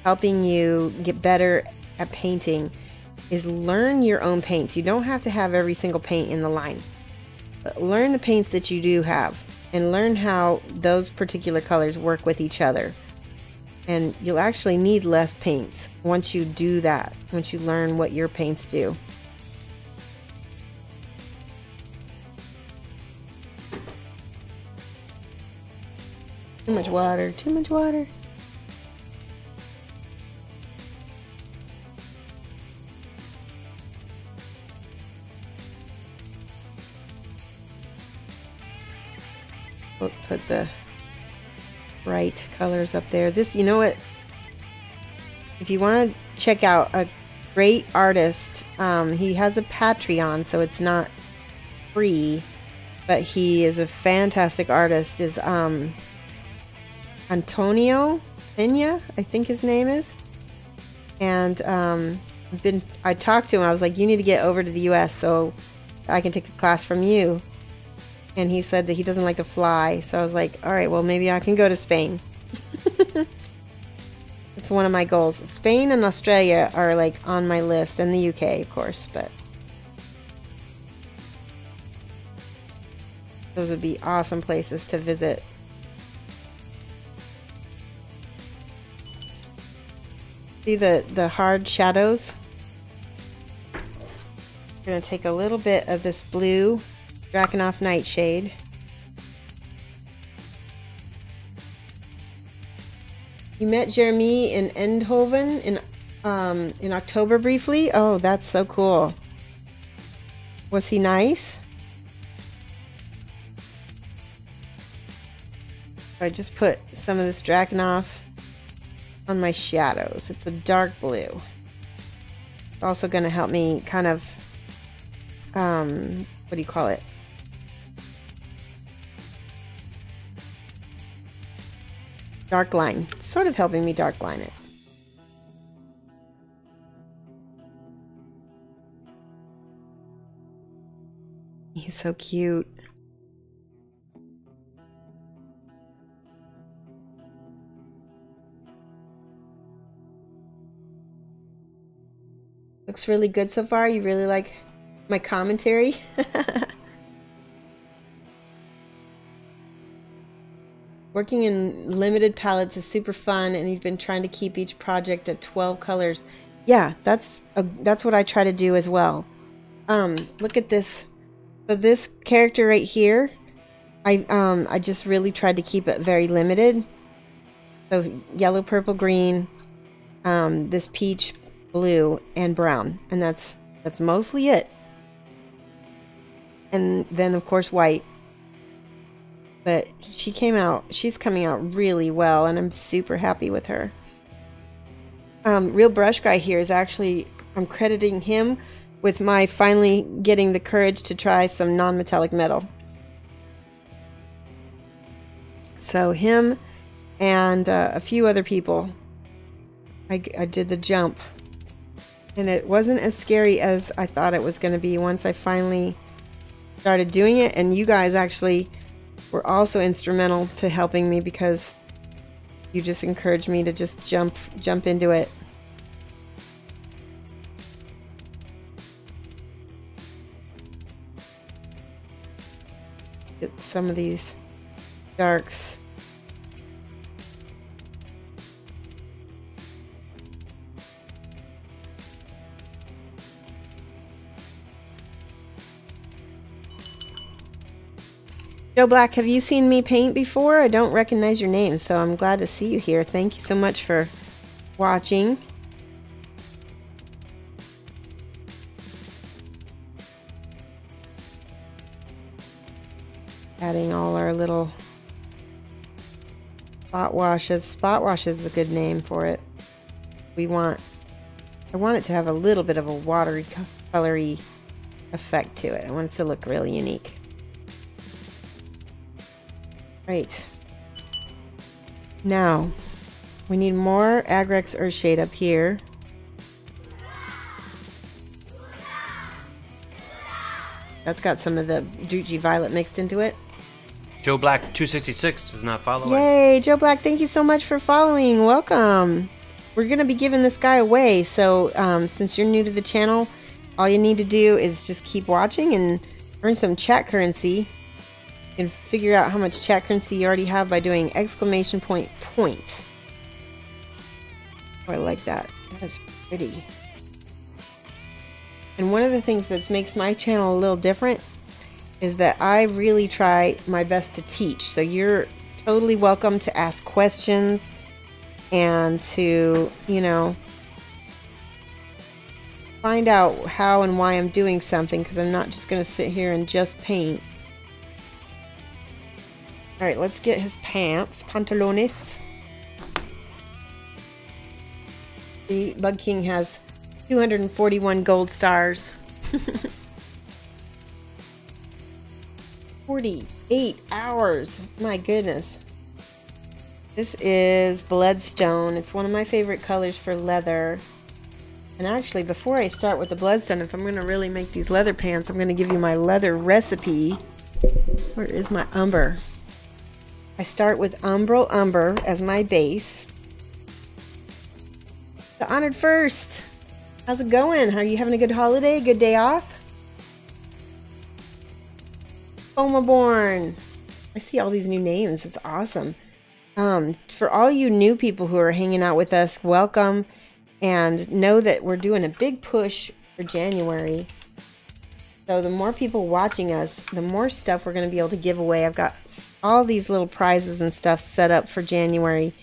helping you get better at painting is learn your own paints. You don't have to have every single paint in the line, but learn the paints that you do have and learn how those particular colors work with each other. And you'll actually need less paints once you do that, once you learn what your paints do. Too much water, too much water. We'll put the bright colors up there. This, you know what? If you want to check out a great artist, he has a Patreon, so it's not free, but he is a fantastic artist. Is Antonio Pena, I think his name is. And I talked to him. I was like, you need to get over to the US so I can take a class from you. And he said that he doesn't like to fly. So I was like, all right, well, maybe I can go to Spain. It's one of my goals. Spain and Australia are like on my list, and the UK, of course, but those would be awesome places to visit. See the hard shadows? I'm going to take a little bit of this blue Drakenhof Nightshade. You met Jeremy in Eindhoven in October briefly? Oh, that's so cool. Was he nice? I just put some of this Drakenhof on my shadows. It's a dark blue. It's also going to help me kind of, what do you call it? Dark line. It's sort of helping me dark line it. He's so cute. Looks really good so far. You really like my commentary? Working in limited palettes is super fun, and you've been trying to keep each project at 12 colors. Yeah, that's what I try to do as well. Look at this. So this character right here, I just really tried to keep it very limited. So yellow, purple, green, this peach, blue, and brown, and that's mostly it. And then of course white. But she's coming out really well, and I'm super happy with her. Real Brush Guy here is actually, I'm crediting him with my finally getting the courage to try some non-metallic metal. So him and a few other people, I did the jump. And it wasn't as scary as I thought it was going to be once I finally started doing it. And you guys actually were also instrumental to helping me, because you just encouraged me to just jump into it. Get some of these darks. Joe Black, have you seen me paint before? I don't recognize your name, so I'm glad to see you here. Thank you so much for watching. Adding all our little spot washes. Spot wash is a good name for it. I want it to have a little bit of a watery, colory effect to it. I want it to look really unique. Right. Now, we need more Agrex Earthshade up here. That's got some of the Duchy Violet mixed into it. Joe Black 266 is not following. Yay, Joe Black, thank you so much for following. Welcome. We're going to be giving this guy away, so since you're new to the channel, all you need to do is just keep watching and earn some chat currency. You can figure out how much chat currency you already have by doing exclamation point points. Oh, I like that. That's pretty. And one of the things that makes my channel a little different is that I really try my best to teach. So you're totally welcome to ask questions and to, you know, find out how and why I'm doing something, because I'm not just going to sit here and just paint. Alright, let's get his pants. Pantalones. The Bug King has 241 gold stars. 48 hours. My goodness. This is Bloodstone. It's one of my favorite colors for leather. And actually, before I start with the Bloodstone, if I'm going to really make these leather pants, I'm going to give you my leather recipe. Where is my umber? I start with Umbral Umber as my base. The Honored First. How's it going? Are you having a good holiday? Good day off? Fomaborn. I see all these new names. It's awesome. For all you new people who are hanging out with us, welcome. And know that we're doing a big push for January. So the more people watching us, the more stuff we're going to be able to give away. I've got all these little prizes and stuff set up for January.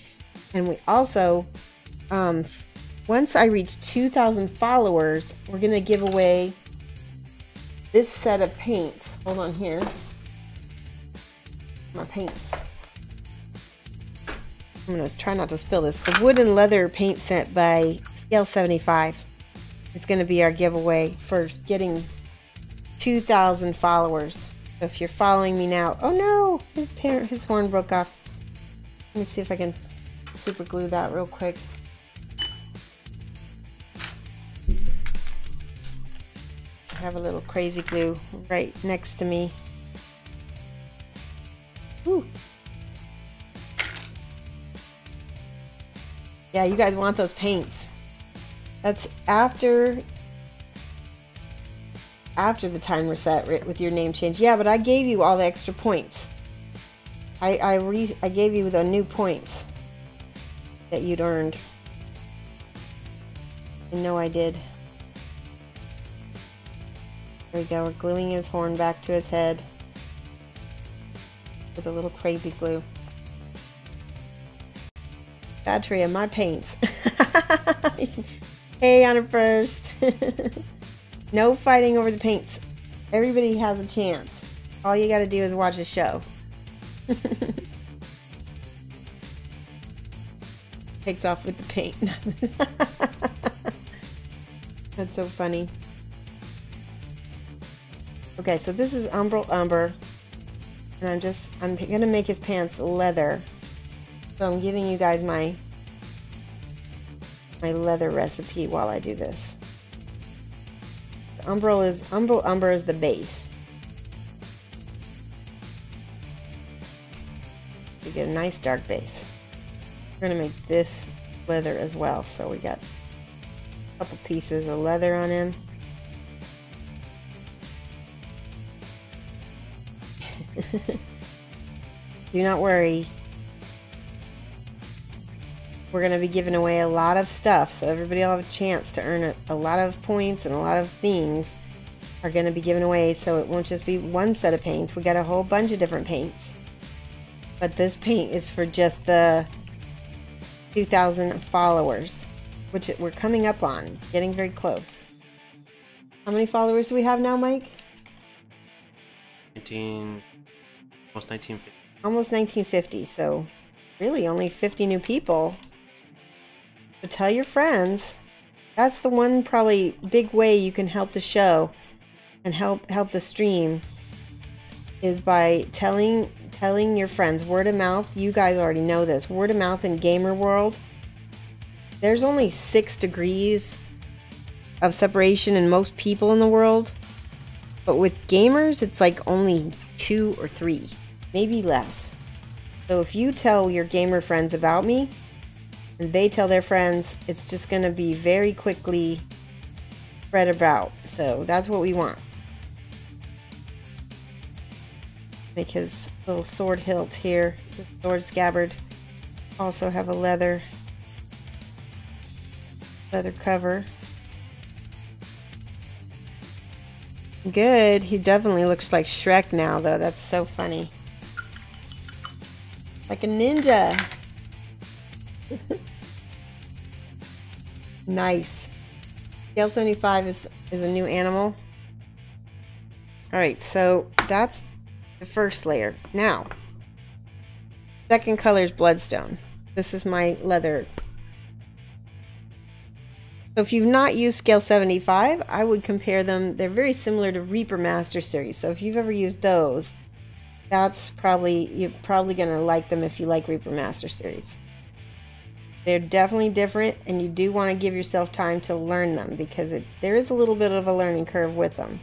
And we also, once I reach 2,000 followers, we're going to give away this set of paints. Hold on here. My paints. I'm going to try not to spill this. The Wood and Leather paint set by Scale 75. It's going to be our giveaway for getting 2,000 followers. So if you're following me now, oh no, his horn broke off. Let me see if I can super glue that real quick. I have a little crazy glue right next to me. Whew. Yeah, you guys want those paints. That's after the time reset with your name change. Yeah, but I gave you all the extra points. I gave you the new points that you'd earned. I know I did. There we go. We're gluing his horn back to his head with a little crazy glue. Battery of my paints. Hey, on it first. No fighting over the paints. Everybody has a chance. All you gotta do is watch the show. Takes off with the paint. That's so funny. Okay, so this is Umbral Umber. And I'm gonna make his pants leather. So I'm giving you guys my leather recipe while I do this. Umbral Umber is the base. You get a nice dark base. We're gonna make this leather as well. So we got a couple pieces of leather on him. Do not worry. We're going to be giving away a lot of stuff, so everybody will have a chance to earn a lot of points and a lot of things are going to be given away, so it won't just be one set of paints. We got a whole bunch of different paints. But this paint is for just the 2,000 followers, which we're coming up on. It's getting very close. How many followers do we have now, Mike? almost 1950. Almost 1950, so really only 50 new people. So tell your friends. That's the one probably big way you can help the show and help the stream, is by telling your friends. Word of mouth. You guys already know this. Word of mouth in gamer world. There's only 6 degrees of separation in most people in the world, but with gamers it's like only 2 or 3, maybe less. So if you tell your gamer friends about me and they tell their friends, it's just going to be very quickly spread about. So that's what we want. Make his little sword hilt here, the sword scabbard. Also have a leather cover. Good. He definitely looks like Shrek now, though. That's so funny. Like a ninja. Nice. Scale 75 is a new animal. Alright, so that's the first layer. Now, second color is Bloodstone. This is my leather. So if you've not used Scale 75, I would compare them. They're very similar to Reaper Master series. So if you've ever used those, you're probably going to like them if you like Reaper Master series. They're definitely different, and you do want to give yourself time to learn them, because there is a little bit of a learning curve with them.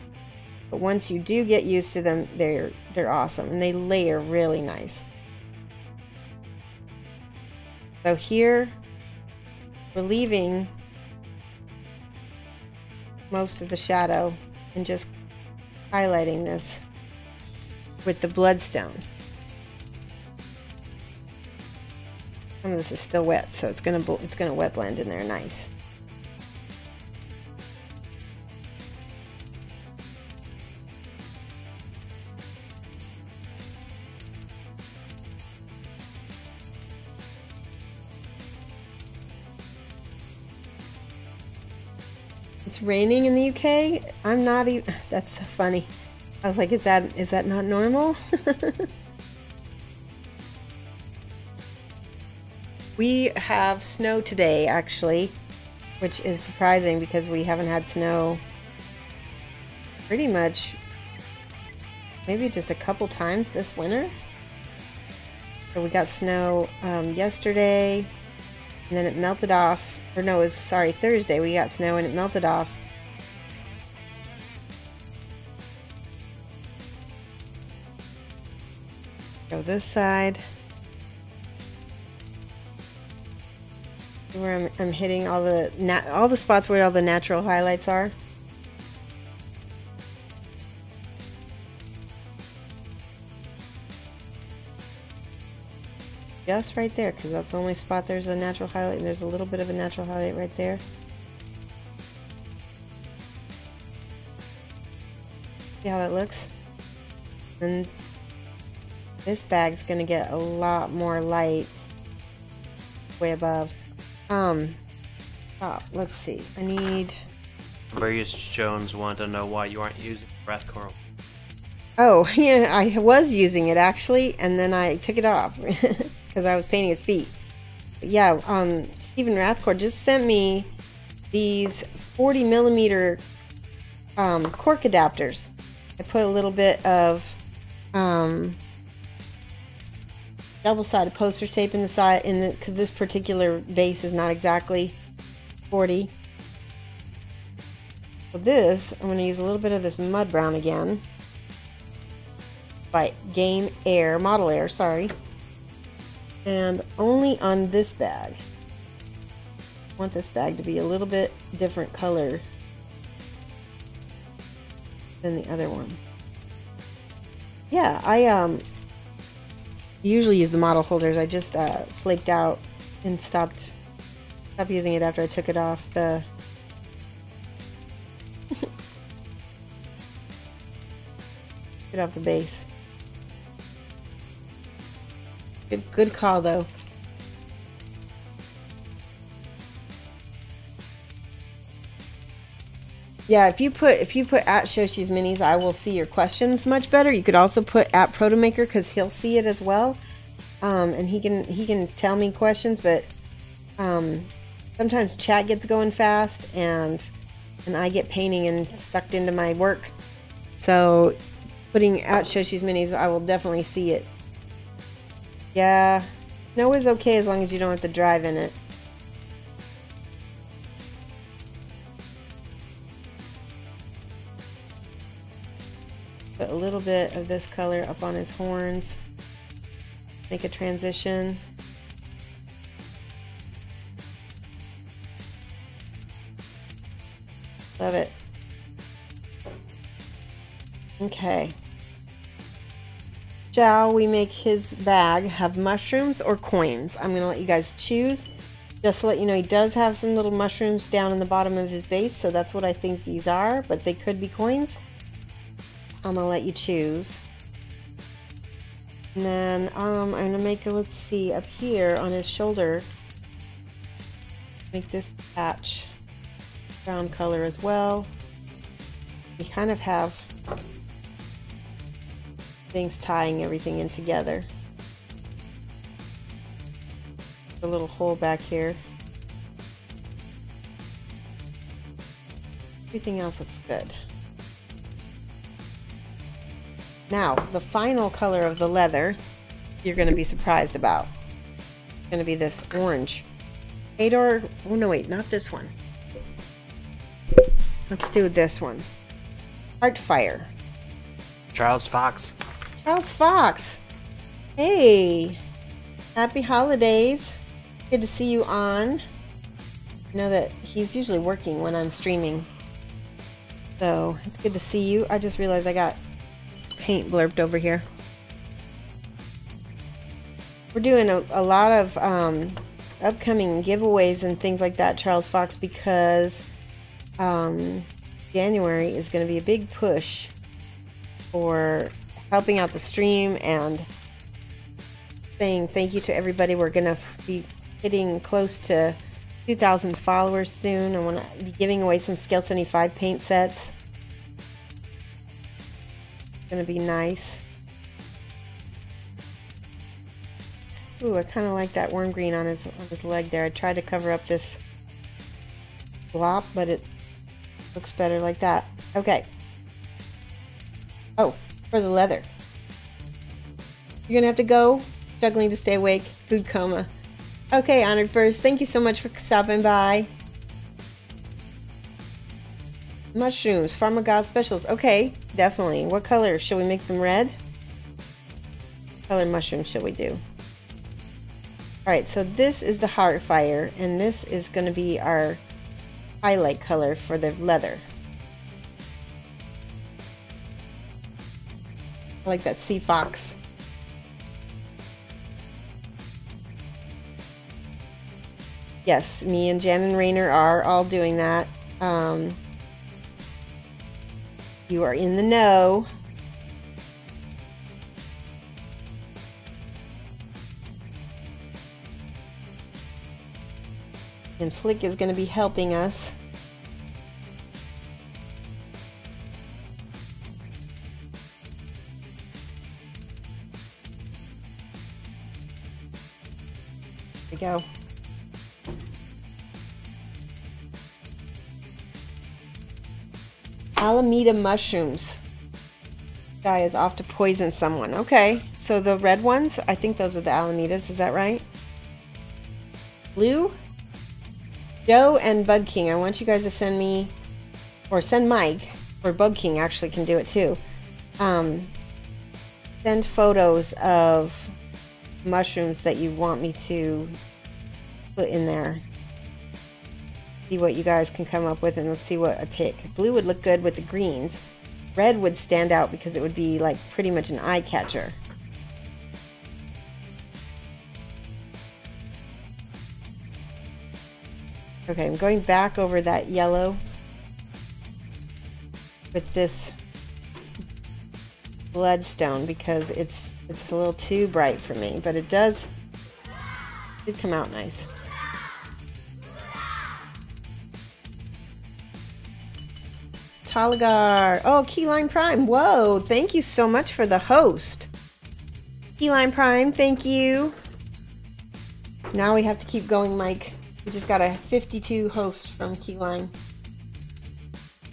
But once you do get used to them, they're awesome, and they layer really nice. So here, we're leaving most of the shadow and just highlighting this with the Bloodstone. Some of this is still wet, so it's gonna wet blend in there nice. It's raining in the UK. I'm not even. That's so funny. I was like, is that not normal? We have snow today, actually, which is surprising because we haven't had snow pretty much maybe just a couple times this winter. So we got snow yesterday, and then it melted off. Or no, it was, sorry, Thursday we got snow and it melted off. Go this side. Where I'm hitting all the spots where all the natural highlights are. Just right there, because that's the only spot there's a natural highlight, and there's a little bit of a natural highlight right there. See how that looks? And this bag's gonna get a lot more light way above. Let's see. I need. Various Jones wanted to know why you aren't using Wrath Coral. Oh, yeah, I was using it actually, and then I took it off because I was painting his feet. But yeah, Stephen Rathcore just sent me these 40mm cork adapters. I put a little bit of double-sided poster tape in the side, because this particular base is not exactly 40. For this, I'm going to use a little bit of this mud brown again. By Model Air, sorry. And only on this bag. I want this bag to be a little bit different color than the other one. Yeah, I usually use the model holders. I just flaked out and stopped using it after I took it off the Get off the base. Good call though. Yeah, if you put at Shoshie's Minis, I will see your questions much better. You could also put at Protomaker because he'll see it as well, and he can tell me questions. But sometimes chat gets going fast, and I get painting and sucked into my work. So putting at Shoshie's Minis, I will definitely see it. Yeah, snow is okay as long as you don't have to drive in it. Put a little bit of this color up on his horns. Make a transition. Love it. Okay. Shall we make his bag have mushrooms or coins? I'm going to let you guys choose. Just to let you know, he does have some little mushrooms down in the bottom of his base, so that's what I think these are, but they could be coins. I'm going to let you choose. And then I'm going to make a, let's see, up here on his shoulder, make this patch brown color as well. We kind of have things tying everything in together. A little hole back here. Everything else looks good. Now, the final color of the leather you're going to be surprised about. It's going to be this orange. Oh no, wait, not this one. Let's do this one. Heartfire. Charles Fox. Charles Fox. Hey. Happy holidays. Good to see you on. I know that he's usually working when I'm streaming. So, it's good to see you. I just realized I got paint blurped over here. We're doing a lot of upcoming giveaways and things like that, Charles Fox, because January is going to be a big push for helping out the stream and saying thank you to everybody. We're going to be hitting close to 2,000 followers soon. I want to be giving away some Scale 75 paint sets. Gonna be nice. Ooh, I kind of like that worm green on his leg there. I tried to cover up this glop, but it looks better like that. Okay. Oh, for the leather. You're gonna have to go. Struggling to stay awake. Food coma. Okay, Honored First. Thank you so much for stopping by. Mushrooms, Farmer God specials. Okay, definitely. What color? Should we make them red? What color mushrooms should we do? Alright, so this is the Heartfire, and this is going to be our highlight color for the leather. I like that sea fox. Yes, me and Jan and Rainer are all doing that. You are in the know. And Flick is going to be helping us. There we go. Alameda mushrooms. Guy is off to poison someone. Okay, so the red ones, I think those are the Alamedas, is that right? Blue? Joe and Bug King, I want you guys to send me, or send Mike, or Bug King actually can do it too. Send photos of mushrooms that you want me to put in there. See what you guys can come up with, and let's see what I pick. Blue would look good with the greens. Red would stand out because it would be like pretty much an eye catcher. Okay, I'm going back over that yellow with this bloodstone because it's a little too bright for me, but it did come out nice. Talagar. Oh, Keyline Prime. Whoa, thank you so much for the host. Keyline Prime, thank you. Now we have to keep going, Mike. We just got a 52 host from Keyline.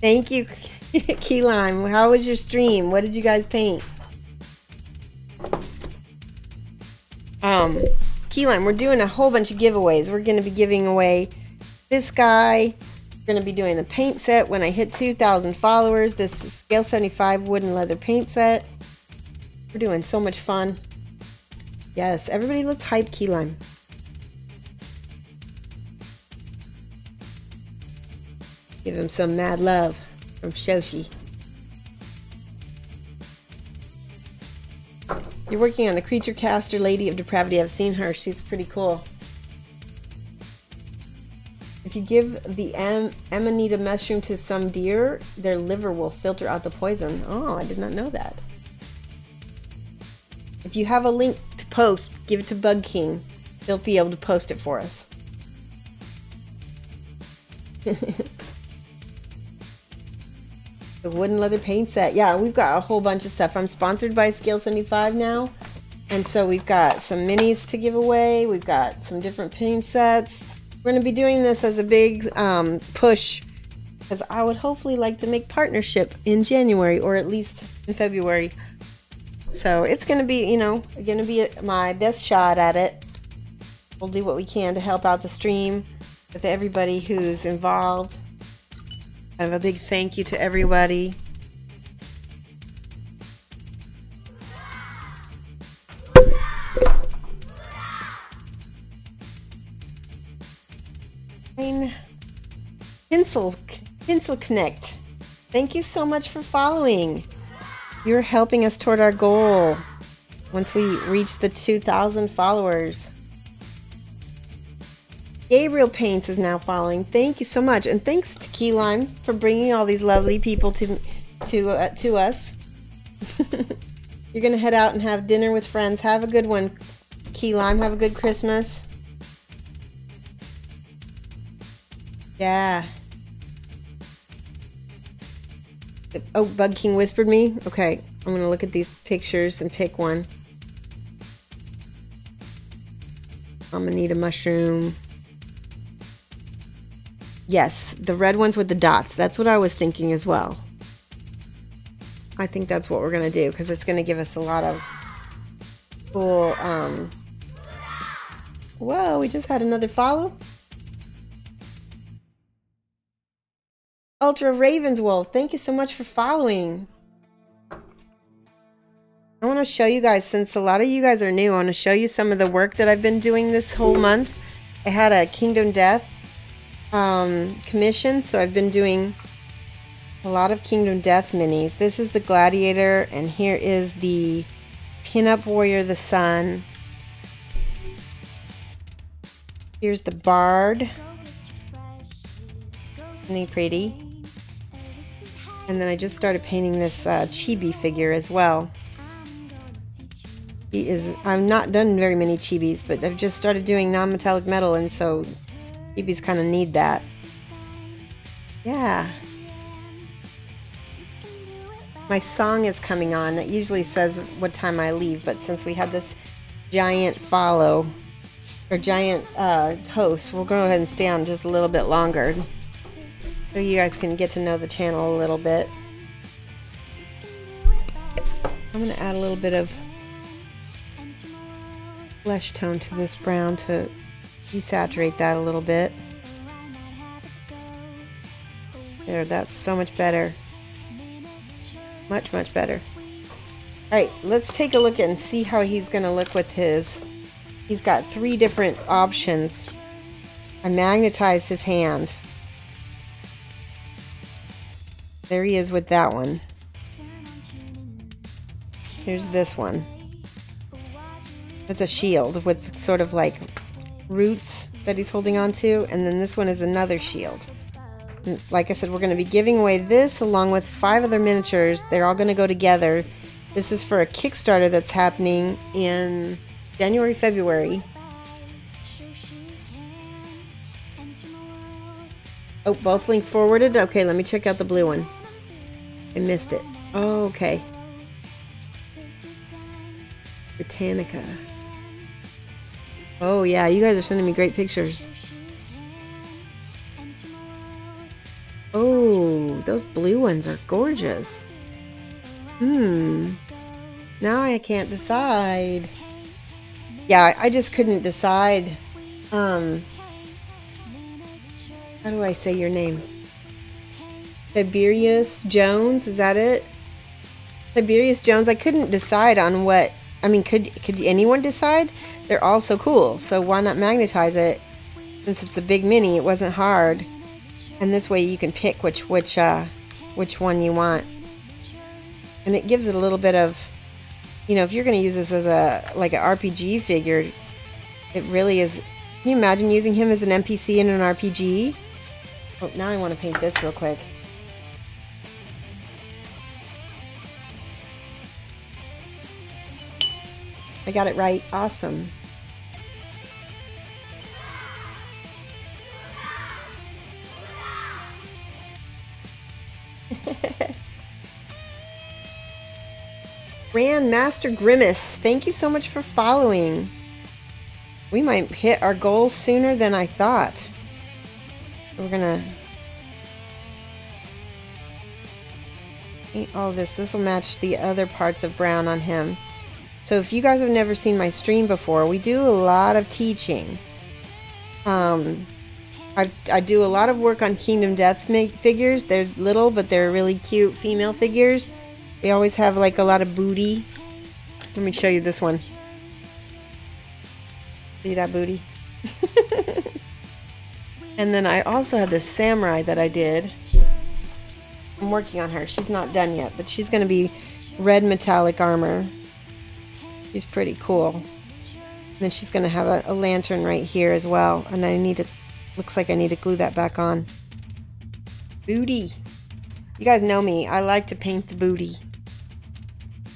Thank you, Keyline. How was your stream? What did you guys paint? Keyline, we're doing a whole bunch of giveaways. We're going to be giving away this guy. We're going to be doing a paint set when I hit 2,000 followers. This Scale 75 wood and leather paint set. We're doing so much fun. Yes, everybody let's hype Keyline. Give him some mad love from Shoshie. You're working on the creature caster Lady of Depravity. I've seen her. She's pretty cool. If you give the amanita mushroom to some deer, their liver will filter out the poison. Oh, I did not know that. If you have a link to post, give it to Bug King. He'll be able to post it for us. The wooden leather paint set. Yeah, we've got a whole bunch of stuff. I'm sponsored by Scale 75 now. And so we've got some minis to give away. We've got some different paint sets. We're going to be doing this as a big push. Because I would hopefully like to make partnership in January or at least in February. So it's going to be, you know, going to be my best shot at it. We'll do what we can to help out the stream with everybody who's involved. I have a big thank you to everybody. Tinsel Connect. Thank you so much for following. You're helping us toward our goal once we reach the 2,000 followers. Gabriel Paints is now following. Thank you so much, and thanks to Keyline for bringing all these lovely people to us. You're gonna head out and have dinner with friends. Have a good one, Keyline. Have a good Christmas. Yeah. Oh, Bug King whispered me. Okay, I'm gonna look at these pictures and pick one. I'm gonna need a mushroom. Yes, the red ones with the dots. That's what I was thinking as well. I think that's what we're going to do because it's going to give us a lot of cool... Whoa, we just had another follow. Ultra Ravenswolf, thank you so much for following. I want to show you guys, since a lot of you guys are new, I want to show you some of the work that I've been doing this whole month. I had a Kingdom Death commission, so I've been doing a lot of Kingdom Death minis. This is the Gladiator, and here is the Pinup Warrior, the Sun. Here's the Bard. Isn't he pretty? And then I just started painting this chibi figure as well. He is, I've not done very many chibis, but I've just started doing non-metallic metal, and so chibis kind of need that. Yeah. My song is coming on. That usually says what time I leave, but since we had this giant follow, or giant host, we'll go ahead and stay on just a little bit longer so you guys can get to know the channel a little bit. I'm going to add a little bit of flesh tone to this brown to desaturate that a little bit. There, that's so much better. Much, much better. Alright, let's take a look and see how he's going to look with his... He's got 3 different options. I magnetized his hand. There he is with that one. Here's this one. It's a shield with sort of like roots that he's holding on to, and then this one is another shield. And like I said, we're going to be giving away this along with 5 other miniatures. They're all going to go together This is for a Kickstarter that's happening in January, February. Oh, both links forwarded? Okay, let me check out the blue one. I missed it. Oh, okay. Britannica. Oh, yeah, you guys are sending me great pictures. Oh, those blue ones are gorgeous. Now I can't decide. Yeah, I just couldn't decide. How do I say your name? Tiberius Jones, is that it? Tiberius Jones. I couldn't decide on what. I mean, could anyone decide? They're all so cool, so why not magnetize it? Since it's a big mini, it wasn't hard. And this way you can pick which one you want. And it gives it a little bit of, you know, if you're going to use this as like an RPG figure, it really is. Can you imagine using him as an NPC in an RPG? Oh, now I want to paint this real quick. I got it right. Awesome. Grandmaster Grimace, thank you so much for following. We might hit our goal sooner than I thought. We're gonna paint all this. This will match the other parts of brown on him. So if you guys have never seen my stream before, we do a lot of teaching. I do a lot of work on Kingdom Death figures. They're little, but they're really cute female figures. They always have like a lot of booty. Let me show you this one. See that booty? And then I also have this samurai that I did. I'm working on her. She's not done yet, but she's going to be red metallic armor. She's pretty cool. And then she's going to have a lantern right here as well. And I need to, looks like I need to glue that back on. Booty. You guys know me. I like to paint the booty.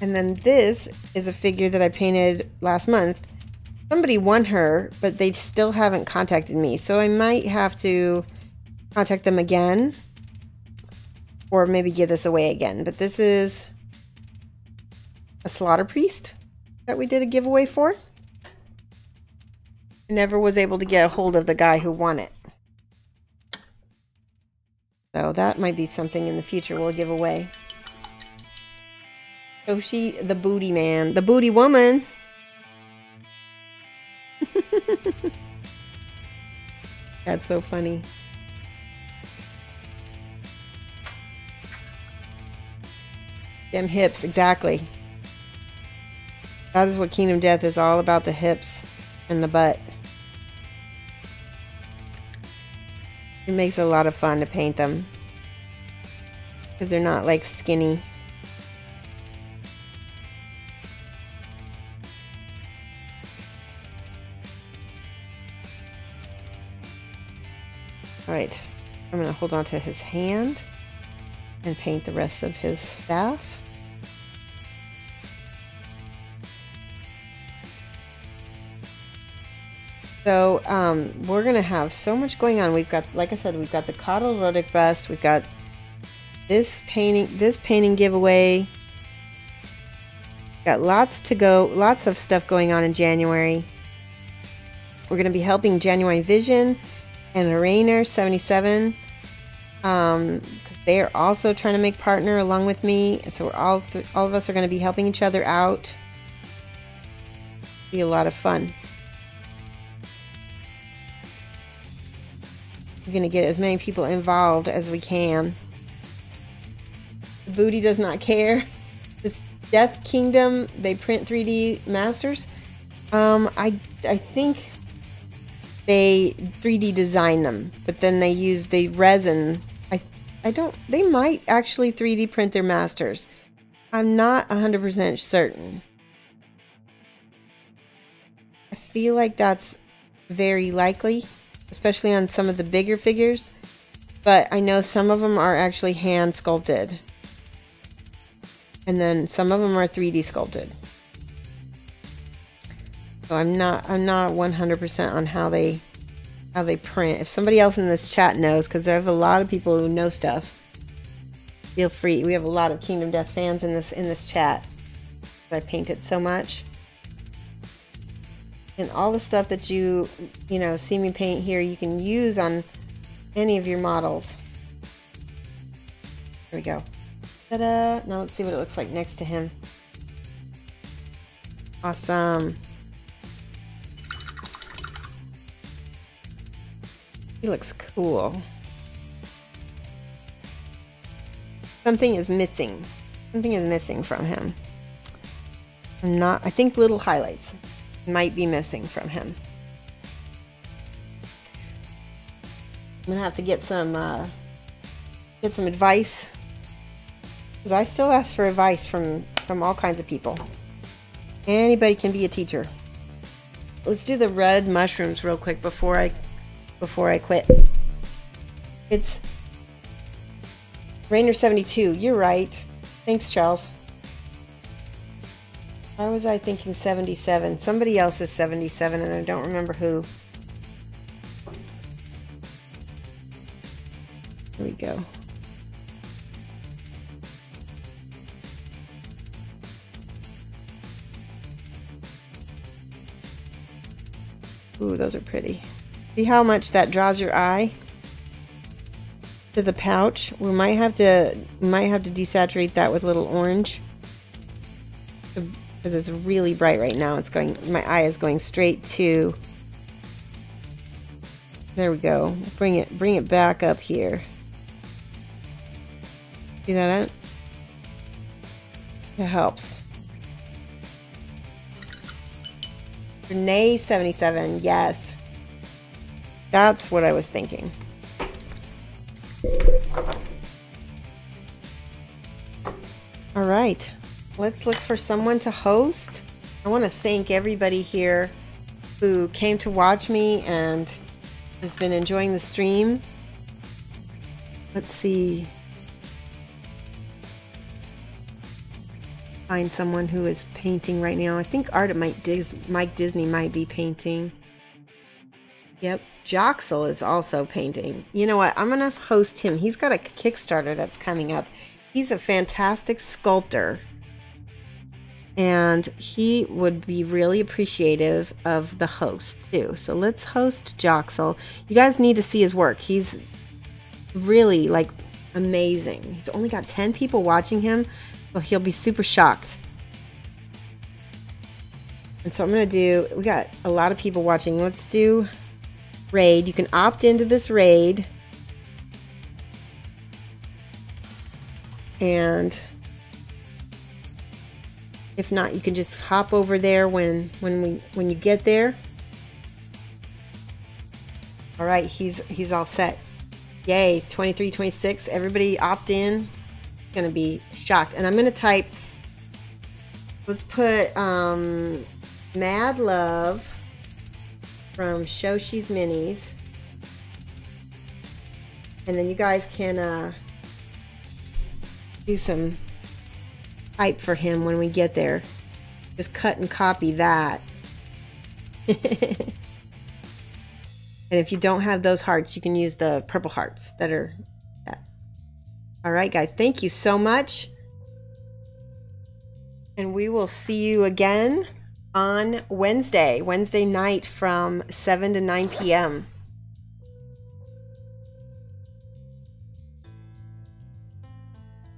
And then this is a figure that I painted last month. Somebody won her, but they still haven't contacted me. So I might have to contact them again. Or maybe give this away again. But this is a slaughter priest that we did a giveaway for. I never was able to get a hold of the guy who won it. So that might be something in the future we'll give away. Shoshie, the booty man. The booty woman. That's so funny. Them hips, exactly. That is what Kingdom Death is all about, the hips and the butt. It makes it a lot of fun to paint them. Because they're not like skinny. Alright, I'm going to hold on to his hand and paint the rest of his staff. So we're going to have so much going on. We've got, like I said, we've got the Coddle Rodic bust. We've got this painting giveaway. Got lots to go, lots of stuff going on in January. We're going to be helping January Vision and Arainer 77. They are also trying to make partner along with me. So we're all of us are going to be helping each other out. Be a lot of fun. We're going to get as many people involved as we can. The booty does not care. This Death Kingdom, they print 3D masters. I think they 3D design them, but then they use the resin. They might actually 3D print their masters. I'm not 100% certain. I feel like that's very likely, especially on some of the bigger figures, but I know some of them are actually hand sculpted. And then some of them are 3D sculpted. So I'm not 100% on how they print. If somebody else in this chat knows, because I have a lot of people who know stuff, feel free. We have a lot of Kingdom Death fans in this chat. I paint it so much. And all the stuff that you know, see me paint here, you can use on any of your models. Here we go. Ta-da! Now let's see what it looks like next to him. Awesome. He looks cool. Something is missing. Something is missing from him. I think little highlights might be missing from him. I'm gonna have to get some advice, because I still ask for advice from all kinds of people. Anybody can be a teacher. Let's do the red mushrooms real quick before I quit. It's Rainer 72. You're right. Thanks, Charles. Why was I thinking 77? Somebody else is 77 and I don't remember who. Here we go. Ooh, those are pretty. See how much that draws your eye to the pouch? We might have to desaturate that with a little orange, because it's really bright right now. It's going, my eye is going straight to, there we go. Bring it back up here. See that? It helps. Renee 77, yes. That's what I was thinking. All right, let's look for someone to host. I want to thank everybody here who came to watch me and has been enjoying the stream. Let's see. Find someone who is painting right now. I think Art at Mike Disney might be painting. Yep, Joxel is also painting. You know what? I'm gonna host him. He's got a Kickstarter that's coming up. He's a fantastic sculptor, and he would be really appreciative of the host too. So let's host Joxel. You guys need to see his work. He's really like amazing. He's only got 10 people watching him, so he'll be super shocked. And so I'm gonna do, we got a lot of people watching. Let's do raid. You can opt into this raid, and if not, you can just hop over there when you get there. All right, he's all set. Yay, 23, 26. Everybody opt in. Gonna be shocked. And I'm gonna type, let's put Mad Love from Shoshie's Minis, and then you guys can do some hype for him when we get there. Just cut and copy that. And if you don't have those hearts, you can use the purple hearts that are that. All right, guys, thank you so much, and we will see you again on Wednesday night from 7 to 9 p.m.